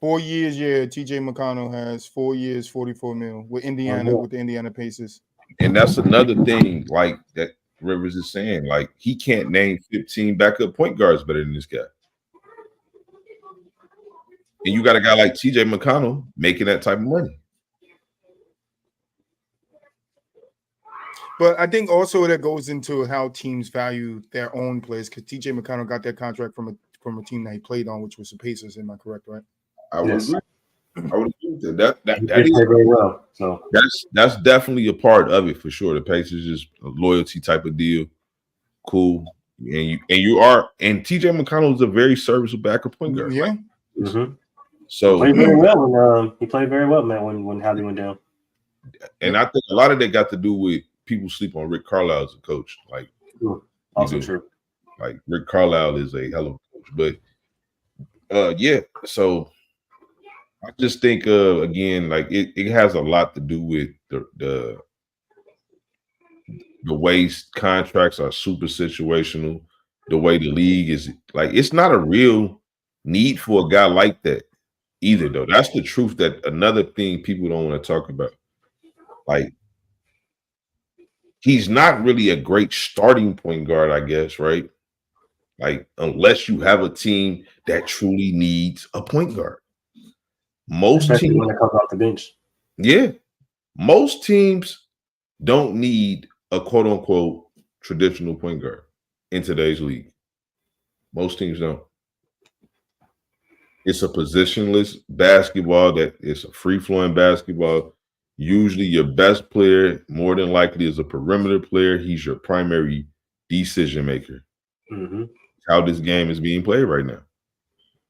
4 years, yeah. TJ McConnell has 4 years, $44 million with Indiana, with the Indiana Pacers. And that's another thing, like that Rivers is saying, like he can't name 15 backup point guards better than this guy. And you got a guy like TJ McConnell making that type of money. But I think also that goes into how teams value their own players, because TJ McConnell got that contract from a team that he played on, which was the Pacers. Am I correct, right? I would agree. I would agree with that. That is very well. So that's definitely a part of it for sure. The Pacers is a loyalty type of deal. Cool. And TJ McConnell is a very serviceable backup point guard. Yeah. So he played very well when he played very well, man, when Hallie went down. And I think a lot of that got to do with people sleep on Rick Carlisle as a coach. Like also true. Like Rick Carlisle is a hell of a coach. But yeah, so I just think again, like it has a lot to do with the way contracts are super situational, the way the league is like it's not a real need for a guy like that either, though. That's the truth. That another thing people don't want to talk about. Like he's not really a great starting point guard, I guess, right? Like, unless you have a team that truly needs a point guard. Most Especially teams, when it comes off the bench. yeah, most teams don't need a quote unquote traditional point guard in today's league. Most teams don't. It's a positionless basketball that is a free flowing basketball. Usually, your best player, more than likely, is a perimeter player. He's your primary decision maker. Mm-hmm. How this game is being played right now.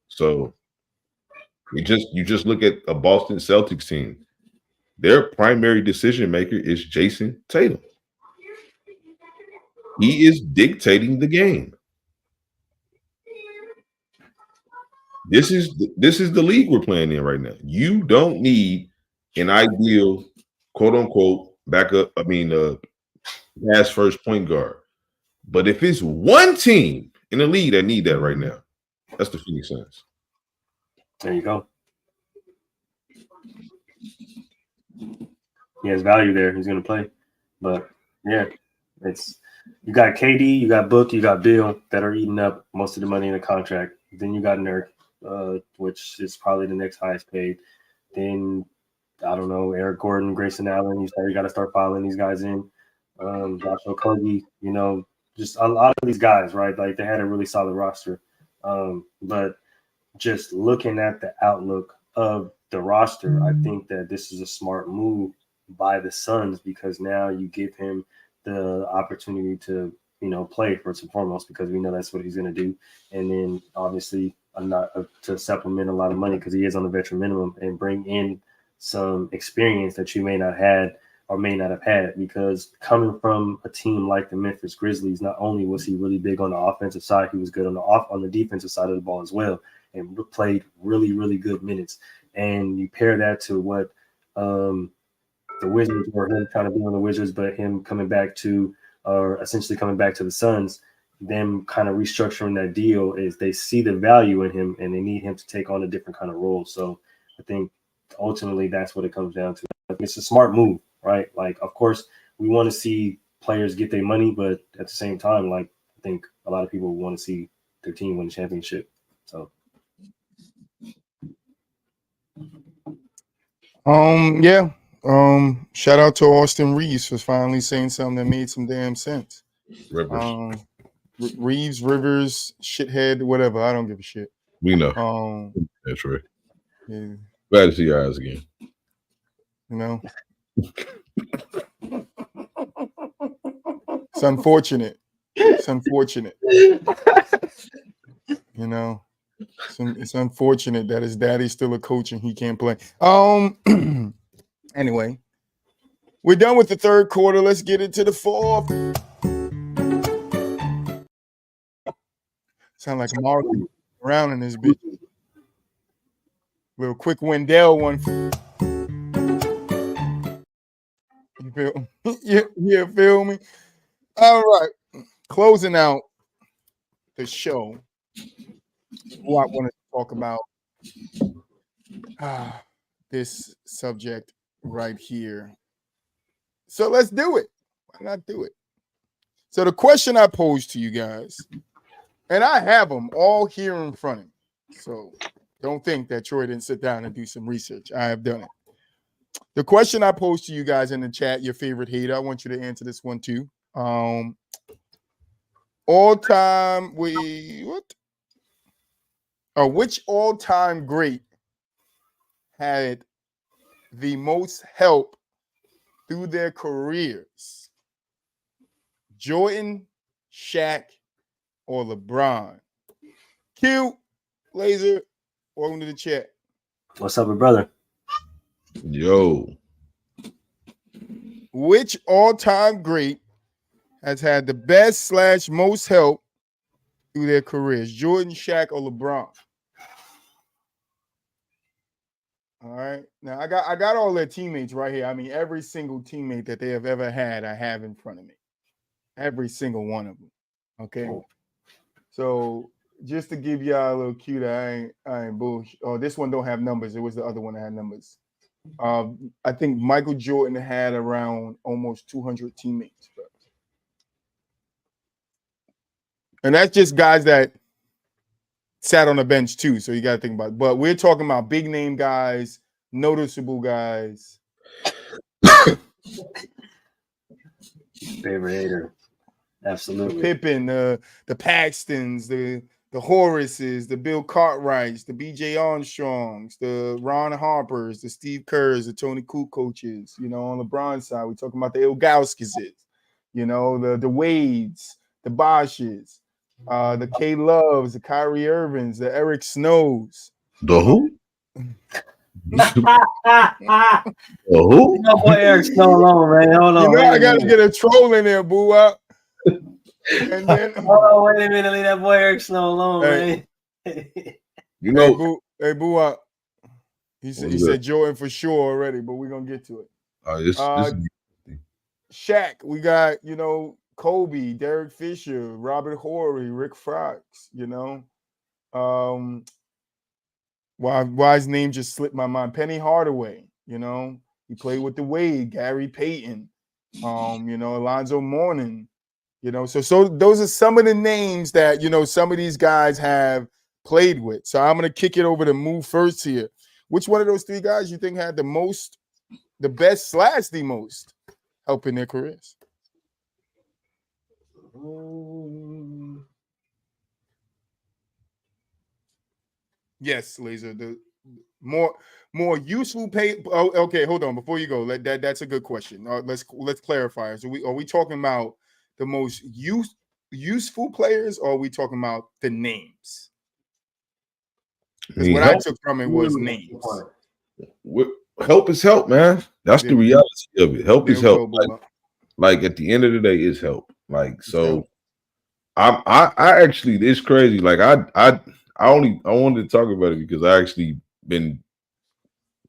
So you just look at a Boston Celtics team. Their primary decision maker is Jason Tatum. He is dictating the game. This is the league we're playing in right now. You don't need an ideal quote unquote backup. Pass first point guard. But if it's one team in the league that need that right now, that's the Phoenix Suns. There you go. He has value there. He's going to play. But, yeah, it's you got KD, you got Book, you got Bill that are eating up most of the money in the contract. Then you got Nurk, which is probably the next highest paid. Then, I don't know, Eric Gordon, Grayson Allen. You got to start filing these guys in. Josh Okogie, just a lot of these guys, right? Like, they had a really solid roster. But just looking at the outlook of the roster, I think that this is a smart move by the Suns because now you give him the opportunity to, play first and foremost because we know that's what he's going to do. And then obviously to supplement a lot of money because he is on the veteran minimum and bring in some experience that you may not have had because coming from a team like the Memphis Grizzlies, not only was he really big on the offensive side, he was good on the defensive side of the ball as well and played really, really good minutes. And you pair that to what the Wizards or him trying to be on the Wizards, but him essentially coming back to the Suns, them kind of restructuring that deal is they see the value in him and they need him to take on a different kind of role. So I think ultimately that's what it comes down to. It's a smart move, right? Like, of course, we want to see players get their money, but at the same time, like, I think a lot of people want to see their team win the championship. So. Yeah. Shout out to Austin Reeves for finally saying something that made some damn sense. Rivers. Reeves, Rivers, shithead, whatever. I don't give a shit. We know. That's right. Yeah. Glad to see your eyes again. It's unfortunate. It's unfortunate that his daddy's still a coach and he can't play. Anyway, we're done with the third quarter. Let's get into the fourth. Sound like Mark around in this bitch. Little quick Wendell one. You feel me? All right. Closing out the show. Who I want to talk about this subject right here. So let's do it. Why not do it? So the question I posed to you guys, and I have them all here in front of me. So don't think that Troy didn't sit down and do some research. I have done it. The question I posed to you guys in the chat, your favorite hater, I want you to answer this one too. All-time, which all-time great had the most help through their careers? Jordan, Shaq, or LeBron? Q, Laser, welcome to the chat. What's up, brother? Yo. Which all-time great has had the best / most help through their careers? Jordan, Shaq, or LeBron? All right. Now I got all their teammates right here. I mean, every single teammate that they have ever had, I have in front of me. Every single one of them. Okay. So just to give y'all a little cue that I ain't bullshit. Oh, this one don't have numbers. It was the other one that had numbers. I think Michael Jordan had around almost 200 teammates, bro. And that's just guys that sat on the bench too. So you got to think about it. But we're talking about big name guys, noticeable guys. Favorite hater. Absolutely. The Pippen, the Paxtons, the Horaces, the Bill Cartwrights, the B.J. Armstrongs, the Ron Harpers, the Steve Kerrs, the Tony Kukocs. You know, on LeBron's side, we're talking about the Ilgauskis, you know, the Wades, the Bosches, the K Loves, the Kyrie Irvings, the Eric Snows. The who? The who? No boy, Eric Snow alone, man. Hold on. You know, I got to get a troll in there, boo up. And then, hold on, wait a minute. Leave that boy Eric Snow alone, man. You know, hey, boo up. He said Jordan for sure already, but we're gonna get to it. Shaq, we got, you know, Kobe, Derek Fisher, Robert Horry, Rick Fox, you know. Why his name just slipped my mind. Penny Hardaway, you know, he played with the Wade, Gary Payton, you know, Alonzo Mourning, you know. So those are some of the names that, you know, some of these guys have played with. So I'm gonna kick it over to Moo first here. Which one of those three guys you think had the most, the best / the most help in their careers? Yes, Laser. The more useful pay. Oh, okay, hold on. Before you go, that's a good question. Let's clarify. So are we talking about the most useful players, or are we talking about the names? Because what I took from it was names. Help is help, man. That's the reality of it. Help is help. Like at the end of the day, is help. Like so. I actually, it's crazy. Like I wanted to talk about it because I actually been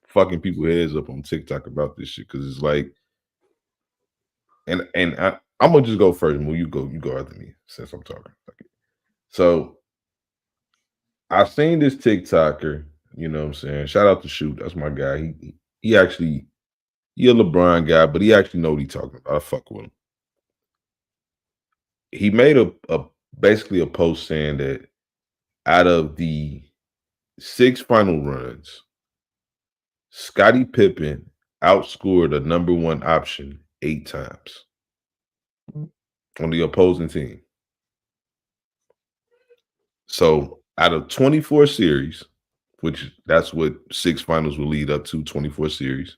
fucking people heads up on TikTok about this shit because it's like, and I'm gonna just go first. Well, you go after me since I'm talking. Okay. So I've seen this TikToker, you know what I'm saying? Shout out to Shoot, that's my guy. He actually, he a LeBron guy, but he actually know what he's talking about. I fuck with him. He made a basically a post saying that out of the 6 final runs, Scottie Pippen outscored a number 1 option 8 times on the opposing team. So out of 24 series, which that's what 6 finals will lead up to, 24 series,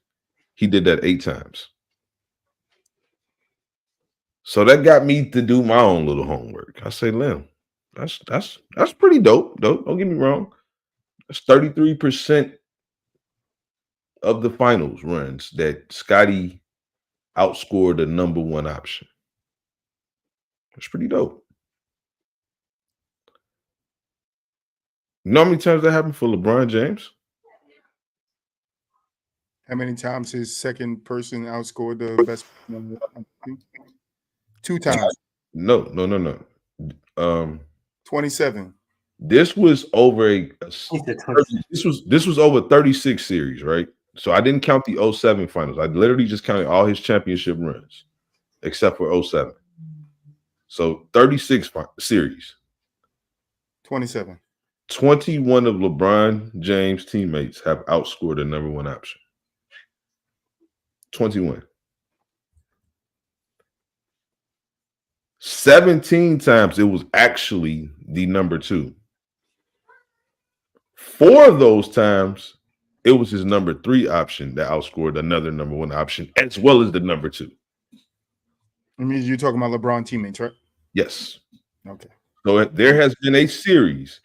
he did that 8 times. So that got me to do my own little homework. I say, Lim, that's pretty dope. Don't get me wrong. That's 33% of the finals runs that Scottie outscored the number 1 option. That's pretty dope. You know how many times that happened for LeBron James? How many times his second person outscored the best? 2 times. No. 27. This was over this was over 36 series, right? So I didn't count the 07 finals. I literally just counted all his championship runs, except for 07. So 36 series. 27. 21 of LeBron James' teammates have outscored the number 1 option. 21. 17 times it was actually the number 2. 4 of those times it was his number 3 option that outscored another number 1 option, as well as the number 2. I mean, you're talking about LeBron teammates, right? Yes. Okay. So there has been a series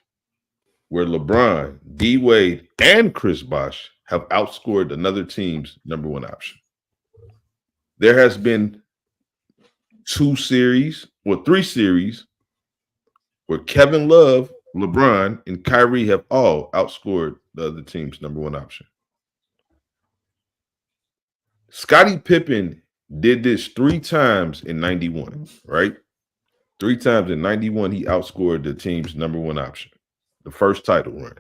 where LeBron, D Wade, and Chris Bosh have outscored another team's number 1 option. There has been 3 series where Kevin Love, LeBron, and Kyrie have all outscored the other team's number one option. Scottie Pippen did this 3 times in 91, right? 3 times in 91, he outscored the team's number one option, the first title run.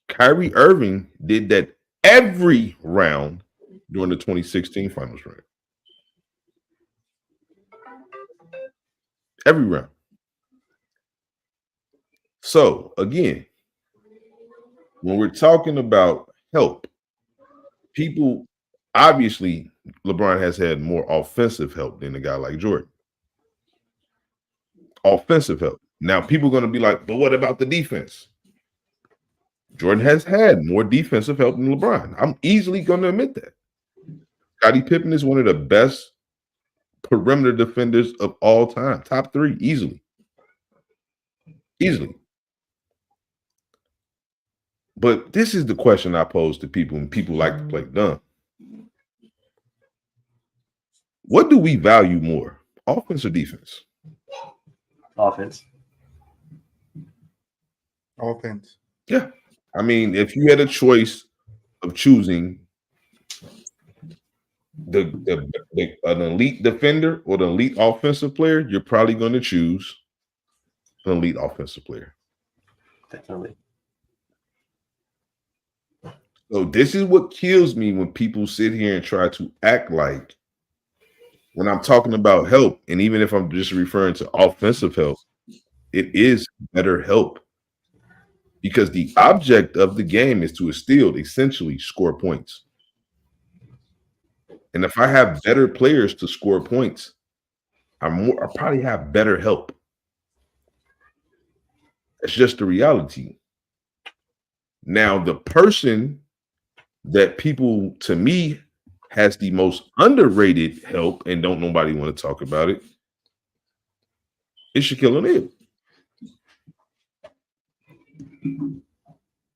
Kyrie Irving did that every round during the 2016 finals run. Every round. So, again, when we're talking about help, people, obviously, LeBron has had more offensive help than a guy like Jordan. Offensive help. Now, people are going to be like, but what about the defense? Jordan has had more defensive help than LeBron. I'm easily going to admit that. Scottie Pippen is one of the best perimeter defenders of all time. Top 3, easily. Easily. But this is the question I pose to people, and people like to play dumb. What do we value more, offense or defense? Offense. Offense. Yeah. I mean, if you had a choice of choosing an elite defender or the elite offensive player, you're probably going to choose an elite offensive player. Definitely. So this is what kills me when people sit here and try to act like, when I'm talking about help, and even if I'm just referring to offensive help, it is better help. Because the object of the game is to essentially score points. And if I have better players to score points, I probably have better help. It's just the reality. Now, the person that people, to me, has the most underrated help, and don't nobody want to talk about it, is Shaquille O'Neal.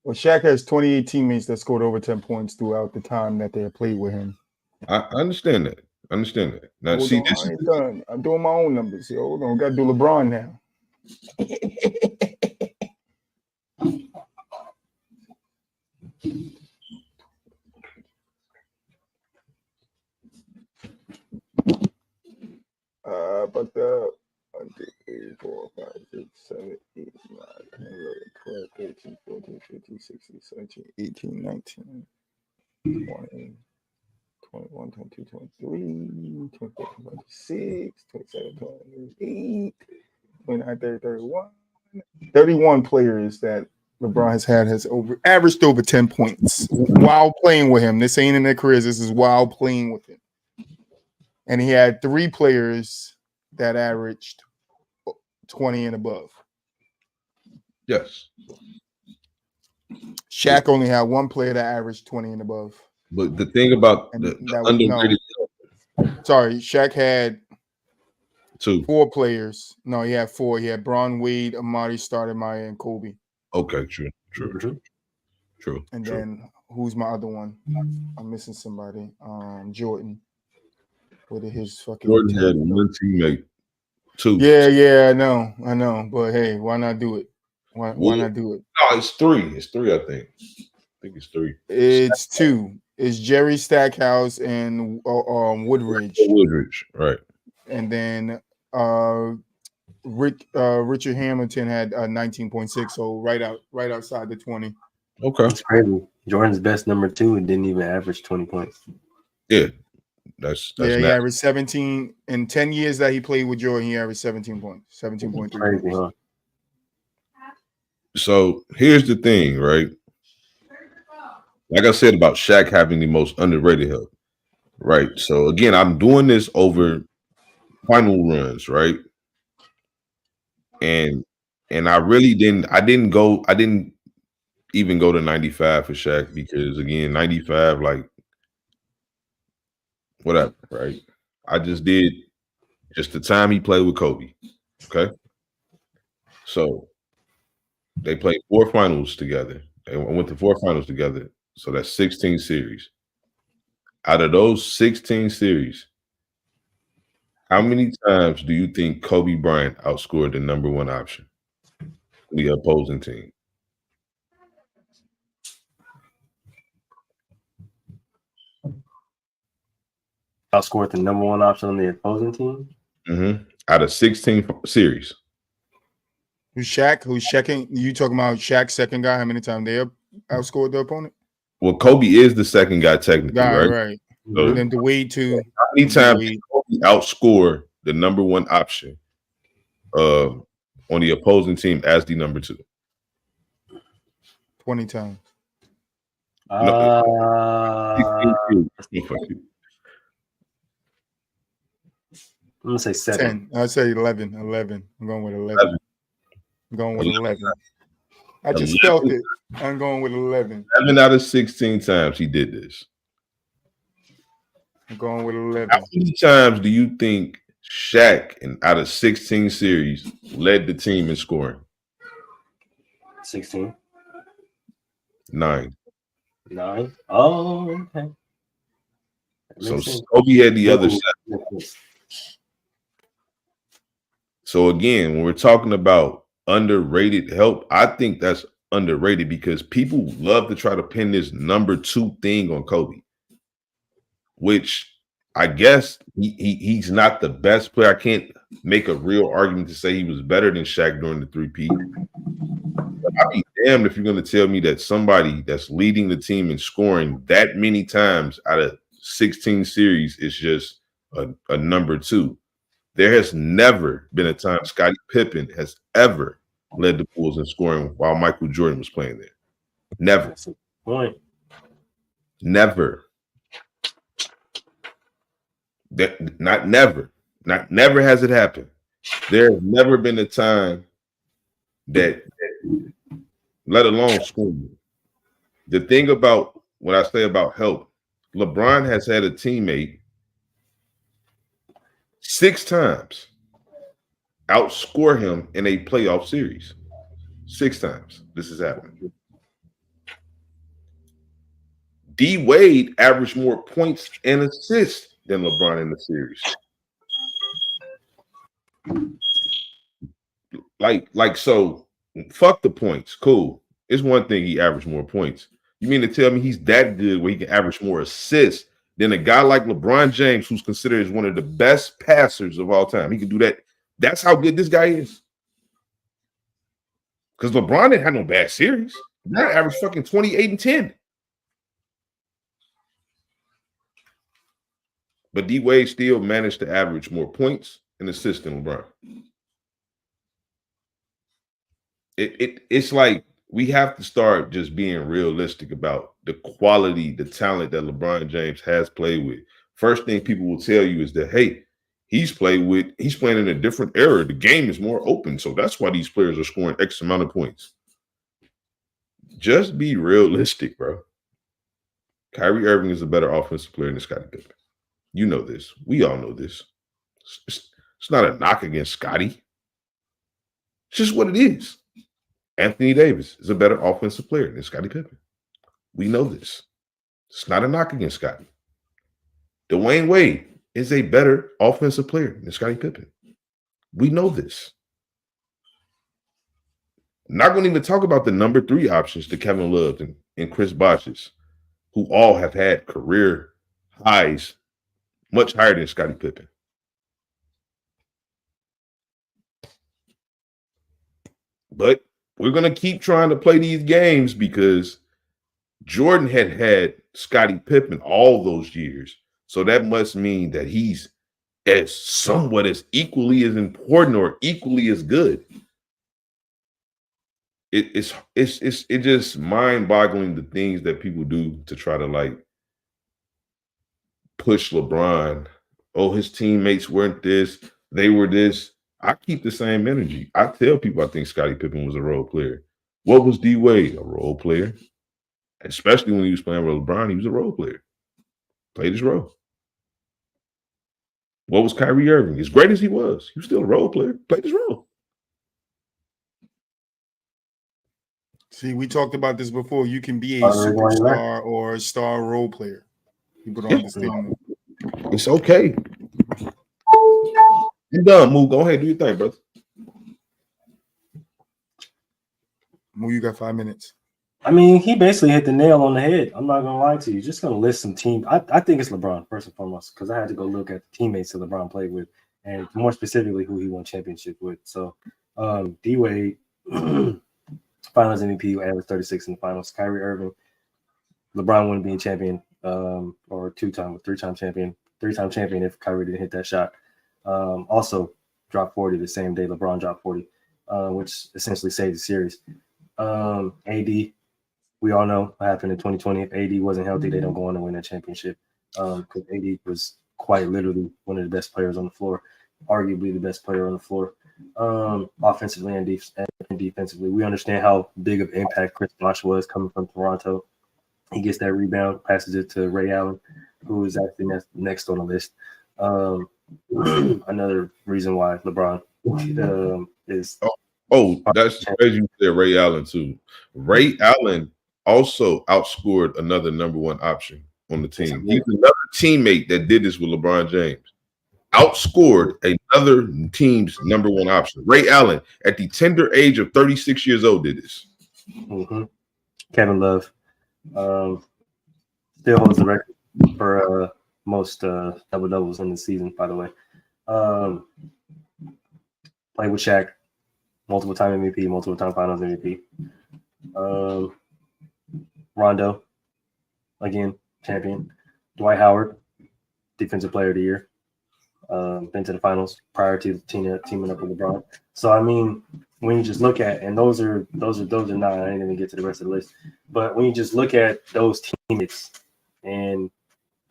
Well, Shaq has 28 teammates that scored over 10 points throughout the time that they played with him. I understand that. Now, Hold see, on, this I ain't done. I'm doing my own numbers here. Hold on, got to do LeBron now. But the 1, 2, 3, 4, 5, 6, 7, 8, 9, 10, 11, 12, 13, 14, 15, 16, 17, 18, 19, 20, 21, 22, 23, 24, 26, 27, 28, 29, 30, 31. 31 players that LeBron has averaged over 10 points while playing with him. This ain't in their careers. This is while playing with him. And he had 3 players that averaged 20 and above. Yes. Shaq only had 1 player that averaged 20 and above. But the thing about the underrated sorry, Shaq had 2. 4 players. No, he had 4. He had Bron, Wade, Amari, Stoudemire, and Kobe. Okay, true. And then who's my other one? I'm missing somebody. Jordan. What is his fucking Jordan had 1 teammate, 2. Yeah, I know. But hey, why not do it? Why not do it? No, it's 3. It's 3, I think. I think it's 3. It's 2. It's Jerry Stackhouse and Woodridge. Woodridge, right. And then Richard Hamilton had 19.6, so right outside the 20. Okay. It's crazy. Jordan's best number 2 and didn't even average 20 points. Yeah. That's he averaged 17 in 10 years that he played with Jordan. He averaged 17 points, 17.3. Crazy, huh? So here's the thing, right? Like I said about Shaq having the most underrated help, right? So again, I'm doing this over final runs, right? And I really didn't even go to 95 for Shaq because again, 95, like whatever, right? I just did just the time he played with Kobe. Okay. So they played 4 finals together. They went to 4 finals together. So that's 16 series. Out of those 16 series, How many times do you think Kobe Bryant outscored the number one option, the opposing team? Outscored the number one option on the opposing team. Mm-hmm. Out of 16 series. Who's Shaq? Who's checking? You talking about Shaq's second guy? How many times they outscored the opponent? Well, Kobe is the second guy technically, right? Right. So, And then the Wade too. how many times did Kobe outscore the number one option on the opposing team as the number two? 20 times. I'm gonna say 7. 10. I'd say 11. 11. I'm going with 11. I'm going with 11. I just felt it. I'm going with 11. 7 out of 16 times he did this. I'm going with 11. How many times do you think Shaq, out of 16 series, led the team in scoring? 16. 9. 9. Oh, okay. So Kobe had the other 7. So again, when we're talking about underrated help, I think that's underrated because people love to try to pin this number 2 thing on Kobe, which I guess he's not the best player. I can't make a real argument to say he was better than Shaq during the 3-peat. But I'd be damned if you're going to tell me that somebody that's leading the team in scoring that many times out of 16 series is just a number 2. There has never been a time Scottie Pippen has ever led the Bulls in scoring while Michael Jordan was playing there. Never. That's a point. Never. Not never has it happened. There has never been a time that let alone scoring. The thing about what I say about help, LeBron has had a teammate 6 times outscore him in a playoff series. 6 times this has happened. D Wade averaged more points and assists than LeBron in the series. So fuck the points. Cool. It's one thing he averaged more points. You mean to tell me he's that good where he can average more assists than a guy like LeBron James, who's considered as one of the best passers of all time? He can do that. That's how good this guy is. Because LeBron didn't have no bad series. LeBron averaged fucking 28 and 10. But D Wade still managed to average more points and assists than LeBron. It's like we have to start just being realistic about the quality, the talent that LeBron James has played with. First thing people will tell you is that, hey, he's playing in a different era. The game is more open. So that's why these players are scoring X amount of points. Just be realistic, bro. Kyrie Irving is a better offensive player than Scottie Pippen. You know this. We all know this. It's not a knock against Scottie. It's just what it is. Anthony Davis is a better offensive player than Scottie Pippen. We know this. It's not a knock against Scottie. Dwayne Wade is a better offensive player than Scottie Pippen. We know this. Not going to even talk about the number 3 options to Kevin Love and Chris Bosh, who all have had career highs much higher than Scottie Pippen. But we're going to keep trying to play these games because Jordan had Scottie Pippen all those years. So that must mean that he's somewhat as equally as important or equally as good. It's just mind-boggling the things that people do to try to like push LeBron. Oh, his teammates weren't this, they were this. I keep the same energy. I tell people I think Scottie Pippen was a role player. What was D Wade? A role player. Especially when he was playing with LeBron, he was a role player. Played his role. What was Kyrie Irving? As great as he was still a role player. Played his role. See, we talked about this before. You can be a superstar or a star role player. People don't understand that. It's okay. You done, Moo. Go ahead, do your thing, brother. Moo, you got 5 minutes. I mean, he basically hit the nail on the head. I'm not gonna lie to you. Just gonna list some team. I think it's LeBron first and foremost because I had to go look at the teammates that LeBron played with, and more specifically who he won championship with. So, D Wade, Finals MVP, averaged 36 in the finals. Kyrie Irving, LeBron wouldn't be a champion, or three-time champion if Kyrie didn't hit that shot. Also dropped 40 the same day LeBron dropped 40, which essentially saved the series. AD. We all know what happened in 2020. If AD wasn't healthy, they don't go on to win a championship. Because AD was quite literally one of the best players on the floor, arguably the best player on the floor, offensively and defensively. We understand how big of impact Chris Bosh was coming from Toronto. He gets that rebound, passes it to Ray Allen, who is actually next on the list. Another reason why LeBron is. Oh, that's crazy. You said Ray Allen too. Ray Allen also outscored another number one option on the team. He's another teammate that did this with LeBron James. Outscored another team's number one option. Ray Allen, at the tender age of 36 years old, did this. Mm-hmm. Kevin Love still holds the record for most double doubles in the season. By the way, played with Shaq, multiple time MVP, multiple time Finals MVP. Rondo, again, champion. Dwight Howard, Defensive Player of the Year. Been to the finals prior to teaming up with LeBron. So I mean, when you just look at, and those are not. I ain't even get to the rest of the list. But when you just look at those teammates and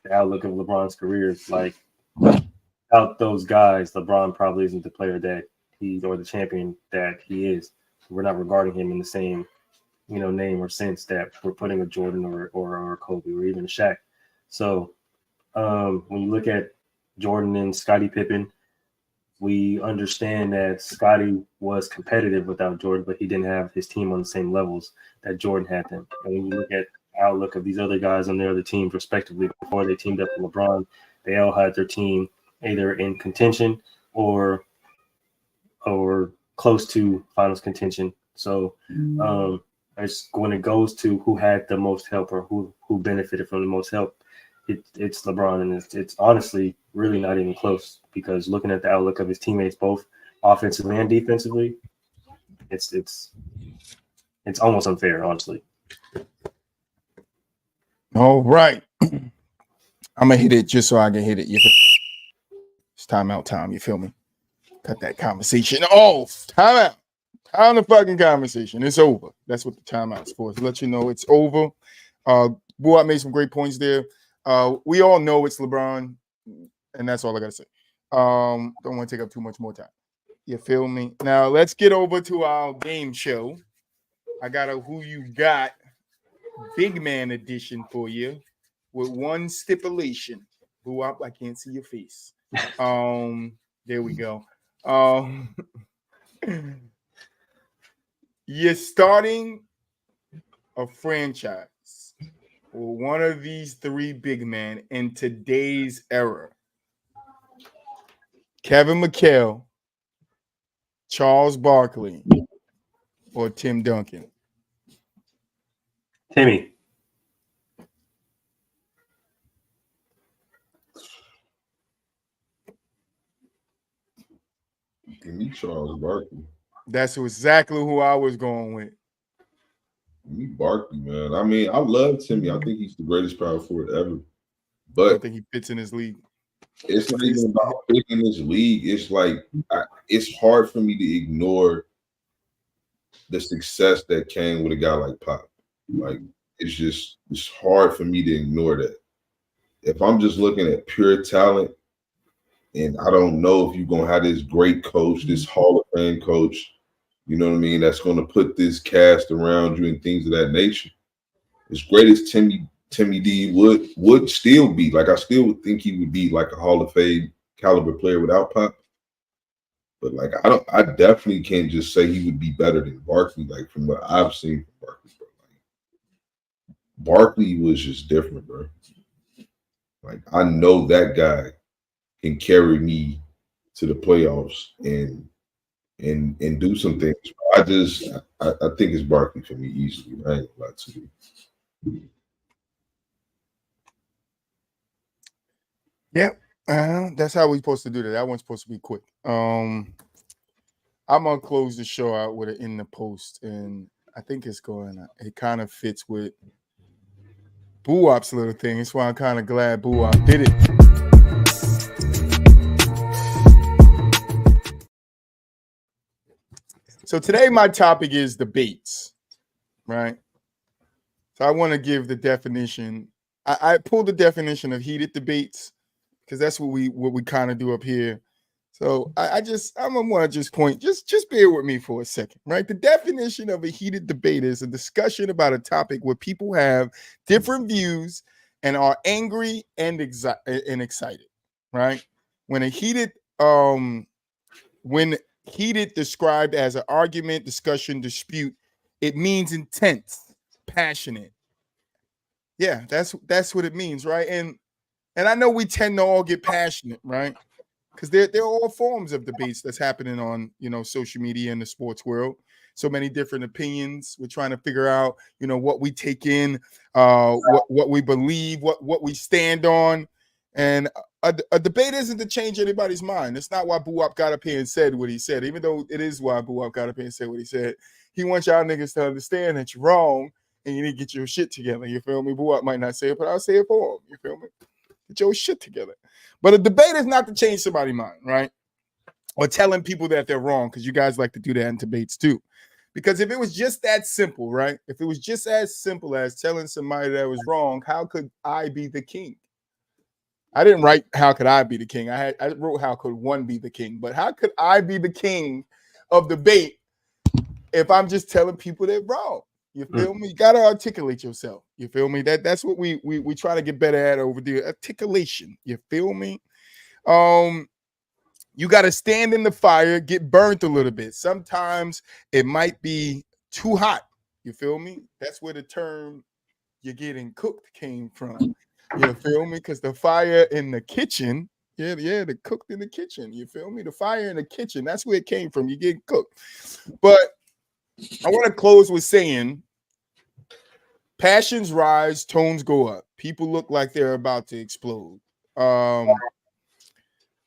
the outlook of LeBron's career, like without those guys, LeBron probably isn't the player that or the champion that he is. We're not regarding him in the same, name or sense that we're putting a Jordan or a Kobe or even a Shaq. So when you look at Jordan and Scottie Pippen, we understand that Scottie was competitive without Jordan, but he didn't have his team on the same levels that Jordan had them. And when you look at the outlook of these other guys on their other teams, respectively, before they teamed up with LeBron, they all had their team either in contention or close to finals contention. So when it goes to who had the most help or who benefited from the most help, it's LeBron, and it's honestly really not even close, because looking at the outlook of his teammates, both offensively and defensively, it's almost unfair, honestly. All right. I'm gonna hit it just so I can hit it. It's timeout time. You feel me? Cut that conversation off. Timeout. Time the fucking conversation. It's over. That's what the timeout's for. To let you know it's over. Boy, made some great points there. We all know it's LeBron, and that's all I gotta say. Don't want to take up too much more time. You feel me? Now let's get over to our game show. I got a Who You Got Big Man edition for you with one stipulation. Boo up, I can't see your face. There we go. You're starting a franchise with one of these three big men in today's era: Kevin McHale, Charles Barkley, or Tim Duncan. Timmy. Give me Charles Barkley. That's exactly who I was going with. Give me Barkley, man. I mean, I love Timmy. I think he's the greatest power forward ever. I But don't think he fits in his league. it's not even about picking this league. It's like it's hard for me to ignore the success that came with a guy like Pop. Like it's hard for me to ignore that. If I'm just looking at pure talent, and I don't know if you're gonna have this great coach, this Hall of Fame coach, you know what I mean, that's gonna put this cast around you and things of that nature. As great as Timmy D would still be, like I still would think he would be like a Hall of Fame caliber player without Pop. But like I definitely can't just say he would be better than Barkley, like from what I've seen from Barkley, bro. Like, Barkley was just different, bro. Like I know that guy can carry me to the playoffs and do some things. I think it's Barkley for me easily. I ain't gonna lie to you. Yeah, that's how we're supposed to do that. That one's supposed to be quick. I'm gonna close the show out with it in the post, and I think it kind of fits with Boo-Wop's little thing. That's why I'm kind of glad Boo-Wop did it. So today my topic is debates, right? So I want to give the definition. I pulled the definition of heated debates because that's what we kind of do up here. So I'm gonna just bear with me for a second, right? The definition of a heated debate is a discussion about a topic where people have different views and are angry and excited, right? When heated described as an argument, discussion, dispute, it means intense, passionate. Yeah, that's what it means, right? And I know we tend to all get passionate, right? Because they're all forms of debates that's happening on, social media in the sports world. So many different opinions. We're trying to figure out, what we take in, what we believe, what we stand on. And a debate isn't to change anybody's mind. It's not why Boo-Wop got up here and said what he said, even though it is why Boo-Wop got up here and said what he said. He wants y'all niggas to understand that you're wrong and you need to get your shit together. You feel me? Boo-Wop might not say it, but I'll say it for him. You feel me? Get your shit together. But a debate is not to change somebody's mind, right? Or telling people that they're wrong, because you guys like to do that in debates too. Because if it was just that simple, right? If it was just as simple as telling somebody that was wrong, how could I be the king? I didn't write how could I be the king. I wrote how could one be the king. But how could I be the king of debate if I'm just telling people they're wrong? You feel me? You gotta articulate yourself. You feel me? That's what we try to get better at over there. Articulation. You feel me? You gotta stand in the fire, get burnt a little bit. Sometimes it might be too hot. You feel me? That's where the term "you're getting cooked" came from. You feel me? Because the fire in the kitchen, the cooked in the kitchen. You feel me? The fire in the kitchen. That's where it came from. You get cooked. But I want to close with saying passions rise, tones go up. People look like they're about to explode.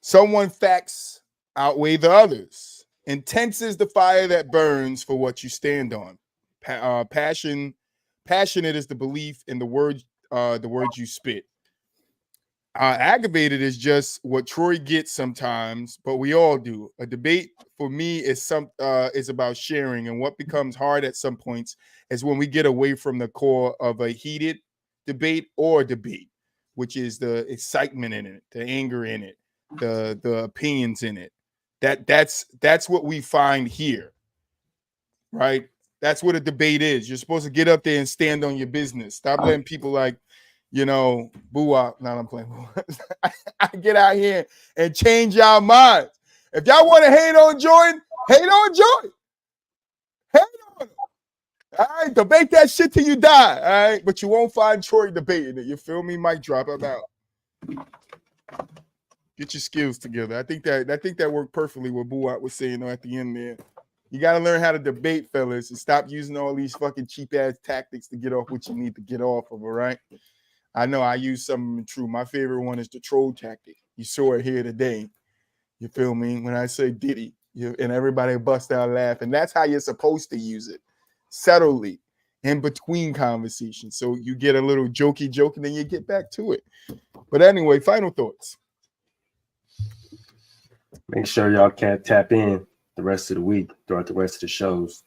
Someone facts outweigh the others. Intense is the fire that burns for what you stand on. Passionate is the belief in the words you spit. Aggravated is just what Troy gets sometimes, but we all do. A debate for me is about sharing, and what becomes hard at some points is when we get away from the core of a heated debate or debate, which is the excitement in it, the anger in it, the opinions in it. That's what we find here, right? That's what a debate is. You're supposed to get up there and stand on your business. Stop letting people like, Boo-Wop. No, I'm playing. I get out here and change y'all minds. If y'all want to hate on Jordan, hate on Jordan. Hate on him. All right, debate that shit till you die. All right, but you won't find Troy debating it. You feel me? Mic drop. I'm out. Get your skills together. I think that worked perfectly what Boo-Wop was saying at the end there. You got to learn how to debate, fellas, and stop using all these fucking cheap ass tactics to get off what you need to get off of. All right. I know I use some of them true. My favorite one is the troll tactic. You saw it here today. You feel me? When I say Diddy, and everybody bust out laughing. That's how you're supposed to use it. Subtly, in between conversations. So you get a little jokey joke and then you get back to it. But anyway, final thoughts. Make sure y'all can tap in the rest of the week throughout the rest of the shows.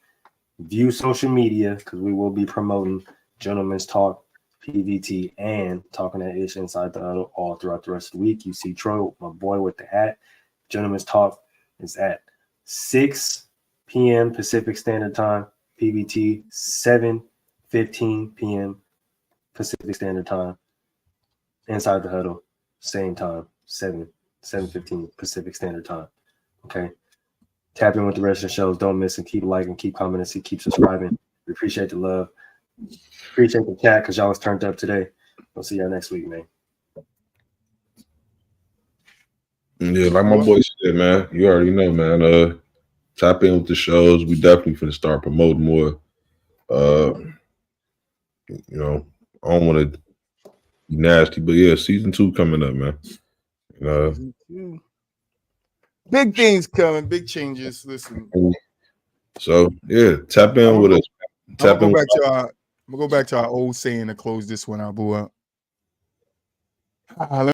View social media because we will be promoting Gentlemen's Talk, PVT, and Talking That Ish Inside the Huddle all throughout the rest of the week. You see Troy, my boy with the hat. Gentlemen's Talk is at 6 p.m. Pacific Standard Time. PVT 7:15 p.m. Pacific Standard Time. Inside the Huddle, same time, 7:15 Pacific Standard Time. Okay. Tap in with the rest of the shows. Don't miss and keep liking, keep commenting, keep subscribing. We appreciate the love. Appreciate the chat because y'all was turned up today. We'll see y'all next week, man. Yeah, like my boy said, Yeah, man. You already know, man. Tap in with the shows. We definitely finna start promoting more. You know, I don't want to be nasty, but yeah, season 2 coming up, man. Big things coming, big changes. Listen. So yeah, tap in with us. I'm gonna go back to our old saying to close this one out, boy.